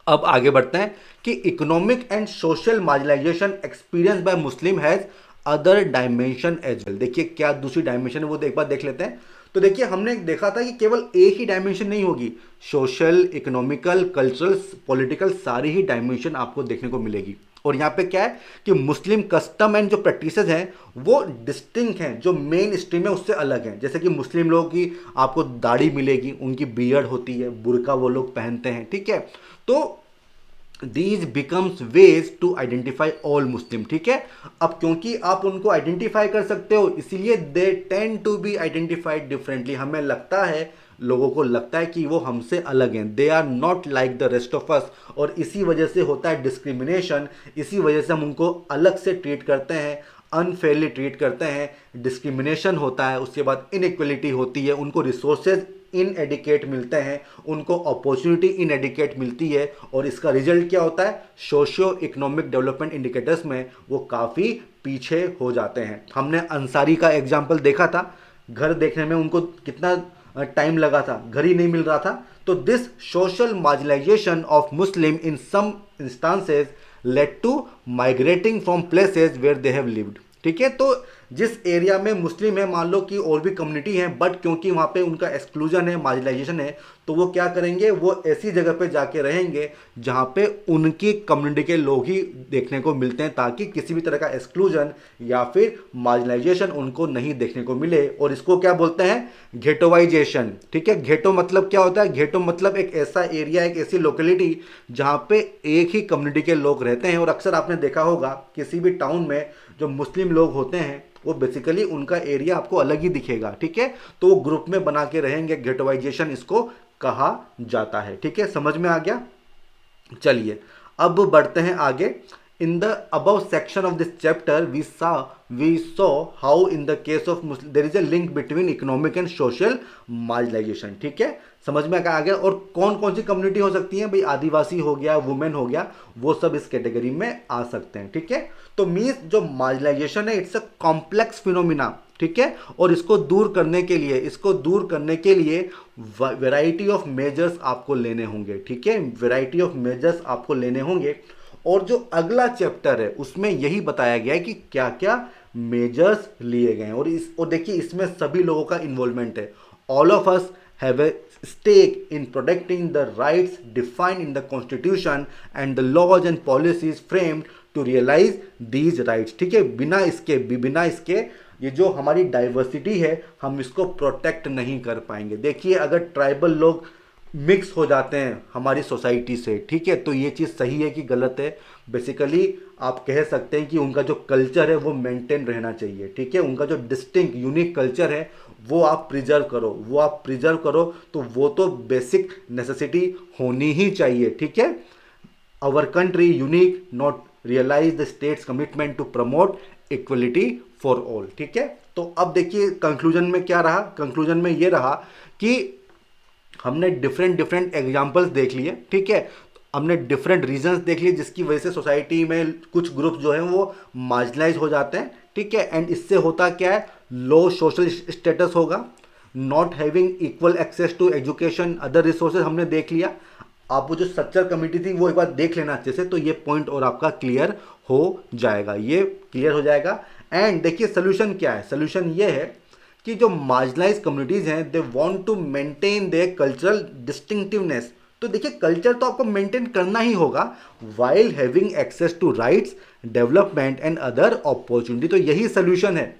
अब आगे बढ़ते हैं कि economic and social marginalisation experience by Muslim has other dimension as well. देखिए क्या दूसरी डायमेंशन है वो एक बार देख लेते हैं। तो देखिए हमने देखा था कि केवल एक ही डायमेंशन नहीं होगी, सोशल, इकोनॉमिकल, कल्चरल, पॉलिटिकल, सारी ही डायमेंशन आपको देखने को मिलेगी। और यहाँ पे क्या है कि मुस्लिम कस्टम एंड जो प्रैक्टिसेस हैं वो डिस्टिंक्ट हैं, जो मेन स्ट्रीम है उससे अलग हैं। जैसे कि मुस्लिम लोगों की आपको दाढ़ी मिलेगी, उनकी बियर्ड होती है, बुर्का वो लोग पहनते हैं। ठीक है, तो these becomes ways to identify all Muslim. ठीक है, अब क्योंकि आप उनको आइडेंटिफाई कर सकते हो, इसीलिए they tend to be identified differently. हमें लगता है, लोगों को लगता है कि वो हमसे अलग हैं, they are not like the rest of us, और इसी वजह से होता है डिस्क्रिमिनेशन। इसी वजह से हम उनको अलग से ट्रीट करते हैं, अनफेयरली ट्रीट करते हैं, डिस्क्रिमिनेशन होता है। उसके बाद इनइक्वलिटी होती है, उनको रिसोर्सेज इनएडिकेट मिलते हैं, उनको अपॉर्चुनिटी इनएडिकेट मिलती है, और इसका रिजल्ट क्या होता है, सोशियो इकोनॉमिक डेवलपमेंट इंडिकेटर्स में वो काफ़ी पीछे हो जाते हैं। हमने अंसारी का एग्जाम्पल देखा था, घर देखने में उनको कितना टाइम लगा था, घर ही नहीं मिल रहा था। तो this social marginalisation of Muslim in some instances led to migrating from places where they have lived. ठीक है, तो जिस एरिया में मुस्लिम है, मान लो कि और भी कम्युनिटी है, बट क्योंकि वहाँ पे उनका एक्सक्लूजन है, मार्जिनलाइजेशन है, तो वो क्या करेंगे, वो ऐसी जगह पे जाके रहेंगे जहाँ पे उनकी कम्युनिटी के लोग ही देखने को मिलते हैं, ताकि किसी भी तरह का एक्सक्लूजन या फिर मार्जिनलाइजेशन उनको नहीं देखने को मिले। और इसको क्या बोलते हैं, घेटोवाइजेशन। ठीक है, घेटो मतलब क्या होता है, घेटो मतलब एक ऐसा एरिया, एक ऐसी लोकेलिटी जहाँ पे एक ही कम्युनिटी के लोग रहते हैं। और अक्सर आपने देखा होगा किसी भी टाउन में जो मुस्लिम लोग होते हैं, वो बेसिकली उनका एरिया आपको अलग ही दिखेगा। ठीक है, तो वो ग्रुप में बना के रहेंगे, गेटोवाइजेशन इसको कहा जाता है। ठीक है, समझ में आ गया। चलिए अब बढ़ते हैं आगे। In the above section of this chapter we saw how in the case of Muslim there is a link between economic and social marginalisation. ठीक है, समझ में आ गया। और कौन कौन सी कम्युनिटी हो सकती है, भाई आदिवासी हो गया, वुमेन हो गया, वो सब इस कैटेगरी में आ सकते हैं। ठीक है, तो मीन्स जो मार्जिनलाइजेशन है इट्स अ कॉम्प्लेक्स फिनोमिना। ठीक है, और इसको दूर करने के लिए वैरायटी ऑफ मेजर्स आपको लेने होंगे। ठीक है, वैरायटी ऑफ मेजर्स आपको लेने होंगे। और जो अगला चैप्टर है उसमें यही बताया गया है कि क्या क्या मेजर्स लिए गए हैं। और देखिए इसमें सभी लोगों का इन्वॉल्वमेंट है, all of us have a stake in protecting the rights defined in the constitution and the laws and policies framed to realize these rights। ठीक है, बिना इसके ये जो हमारी डाइवर्सिटी है हम इसको प्रोटेक्ट नहीं कर पाएंगे। देखिए अगर ट्राइबल लोग मिक्स हो जाते हैं हमारी सोसाइटी से, ठीक है, तो ये चीज़ सही है कि गलत है? बेसिकली आप कह सकते हैं कि उनका जो कल्चर है वो मेंटेन रहना चाहिए। ठीक है, उनका जो डिस्टिंक्ट यूनिक कल्चर है वो आप प्रिजर्व करो, तो वो तो बेसिक नेसेसिटी होनी ही चाहिए। ठीक है, our country unique not realise the state's commitment to promote equality for all. ठीक है, तो अब देखिए कंक्लूजन में क्या रहा, कंक्लूजन में ये रहा कि हमने डिफरेंट एग्जाम्पल्स देख लिए। ठीक है, हमने डिफरेंट रीजंस देख लिए जिसकी वजह से सोसाइटी में कुछ ग्रुप जो हैं वो मार्जिनलाइज हो जाते हैं। ठीक है, एंड इससे होता क्या है, लो सोशल स्टेटस होगा, not having equal access to education, other resources हमने देख लिया। आप वो जो स्ट्रक्चर कमेटी थी वो एक बार देख लेना अच्छे से, तो ये पॉइंट और आपका क्लियर हो जाएगा, एंड देखिए सोल्यूशन क्या है, सोल्यूशन ये है कि जो मार्जिनलाइज कम्युनिटीज हैं they want to maintain their cultural distinctiveness. तो देखिए कल्चर तो आपको मेंटेन करना ही होगा while having access to rights, development and other opportunity. तो यही सोल्यूशन है,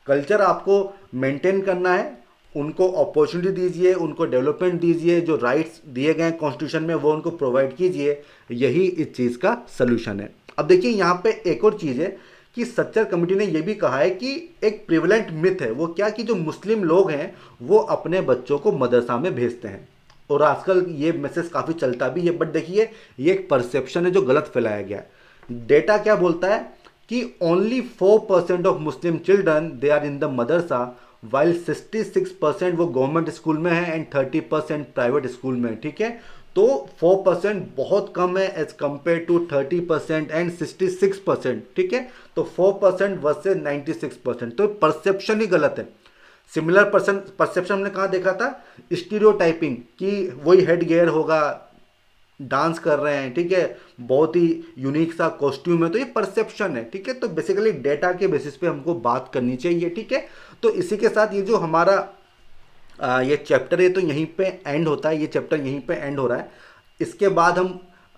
कल्चर आपको मेंटेन करना है, उनको अपॉर्चुनिटी दीजिए, उनको डेवलपमेंट दीजिए, जो राइट्स दिए गए हैं कॉन्स्टिट्यूशन में वो उनको प्रोवाइड कीजिए, यही इस चीज़ का सोल्यूशन है। अब देखिए यहाँ पे एक और चीज़ है कि स्ट्रक्चर कमेटी ने यह भी कहा है कि एक प्रिवेलेंट मिथ है, वो क्या कि जो मुस्लिम लोग हैं वो अपने बच्चों को मदरसा में भेजते हैं, और आजकल ये मैसेज काफ़ी चलता भी है, बट देखिए ये एक परसेप्शन है जो गलत फैलाया गया है। डेटा क्या बोलता है कि only 4% of Muslim children they are in the madrasa, while 66% वो गवर्नमेंट स्कूल में है एंड 30% प्राइवेट स्कूल में। ठीक है, तो 4% बहुत कम है एज कंपेयर टू 30% एंड 66%। ठीक है, तो 4% वर्सेस 96%, तो परसेप्शन ही गलत है। सिमिलर परसेप्शन हमने कहाँ देखा था, स्टीरियोटाइपिंग, कि वही हेड गियर होगा, डांस कर रहे हैं, ठीक है, बहुत ही यूनिक सा कॉस्ट्यूम है, तो ये परसेप्शन है। ठीक है, तो बेसिकली डेटा के बेसिस पे हमको बात करनी चाहिए। ठीक है, तो इसी के साथ ये जो हमारा ये चैप्टर है तो यहीं पे एंड होता है, ये चैप्टर यहीं पे एंड हो रहा है। इसके बाद हम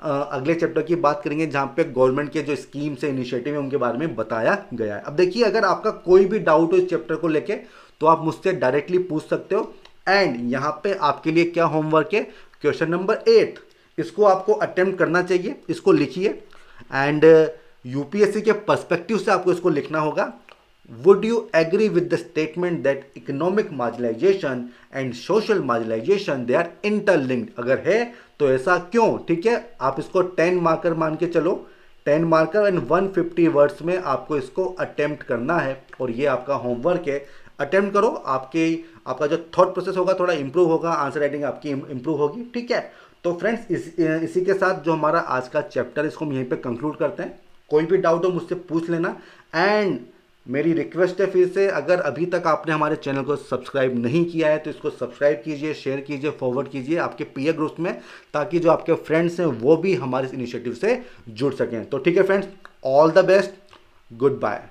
अगले चैप्टर की बात करेंगे जहाँ पे गवर्नमेंट के जो स्कीम्स है, इनिशिएटिव है, उनके बारे में बताया गया है। अब देखिए अगर आपका कोई भी डाउट हो इस चैप्टर को लेके तो आप मुझसे डायरेक्टली पूछ सकते हो, एंड यहाँ पे आपके लिए क्या होमवर्क है, क्वेश्चन नंबर 8 इसको आपको अटेम्प्ट करना चाहिए, इसको लिखिए, एंड यूपीएससी के पर्सपेक्टिव से आपको इसको लिखना होगा। Would you agree with the statement that economic marginalization and social marginalization they are interlinked? अगर है तो ऐसा क्यों? ठीक है, आप इसको 10 मार्कर मान के चलो, 10 मार्कर एंड 150 वर्ड्स में आपको इसको अटेम्प्ट करना है, और ये आपका होमवर्क है। अटेम्प्ट करो, आपका जो थॉट प्रोसेस होगा थोड़ा इंप्रूव होगा, आंसर राइटिंग आपकी इंप्रूव होगी। ठीक है, तो फ्रेंड्स इसी के साथ जो हमारा आज का चैप्टर इसको हम यहीं पे कंक्लूड करते हैं। कोई भी डाउट हो मुझसे पूछ लेना, एंड मेरी रिक्वेस्ट है फिर से, अगर अभी तक आपने हमारे चैनल को सब्सक्राइब नहीं किया है तो इसको सब्सक्राइब कीजिए, शेयर कीजिए, फॉरवर्ड कीजिए आपके पीयर ग्रुप्स में, ताकि जो आपके फ्रेंड्स हैं वो भी हमारे इस इनिशिएटिव से जुड़ सकें। तो ठीक है friends, all the best, good bye.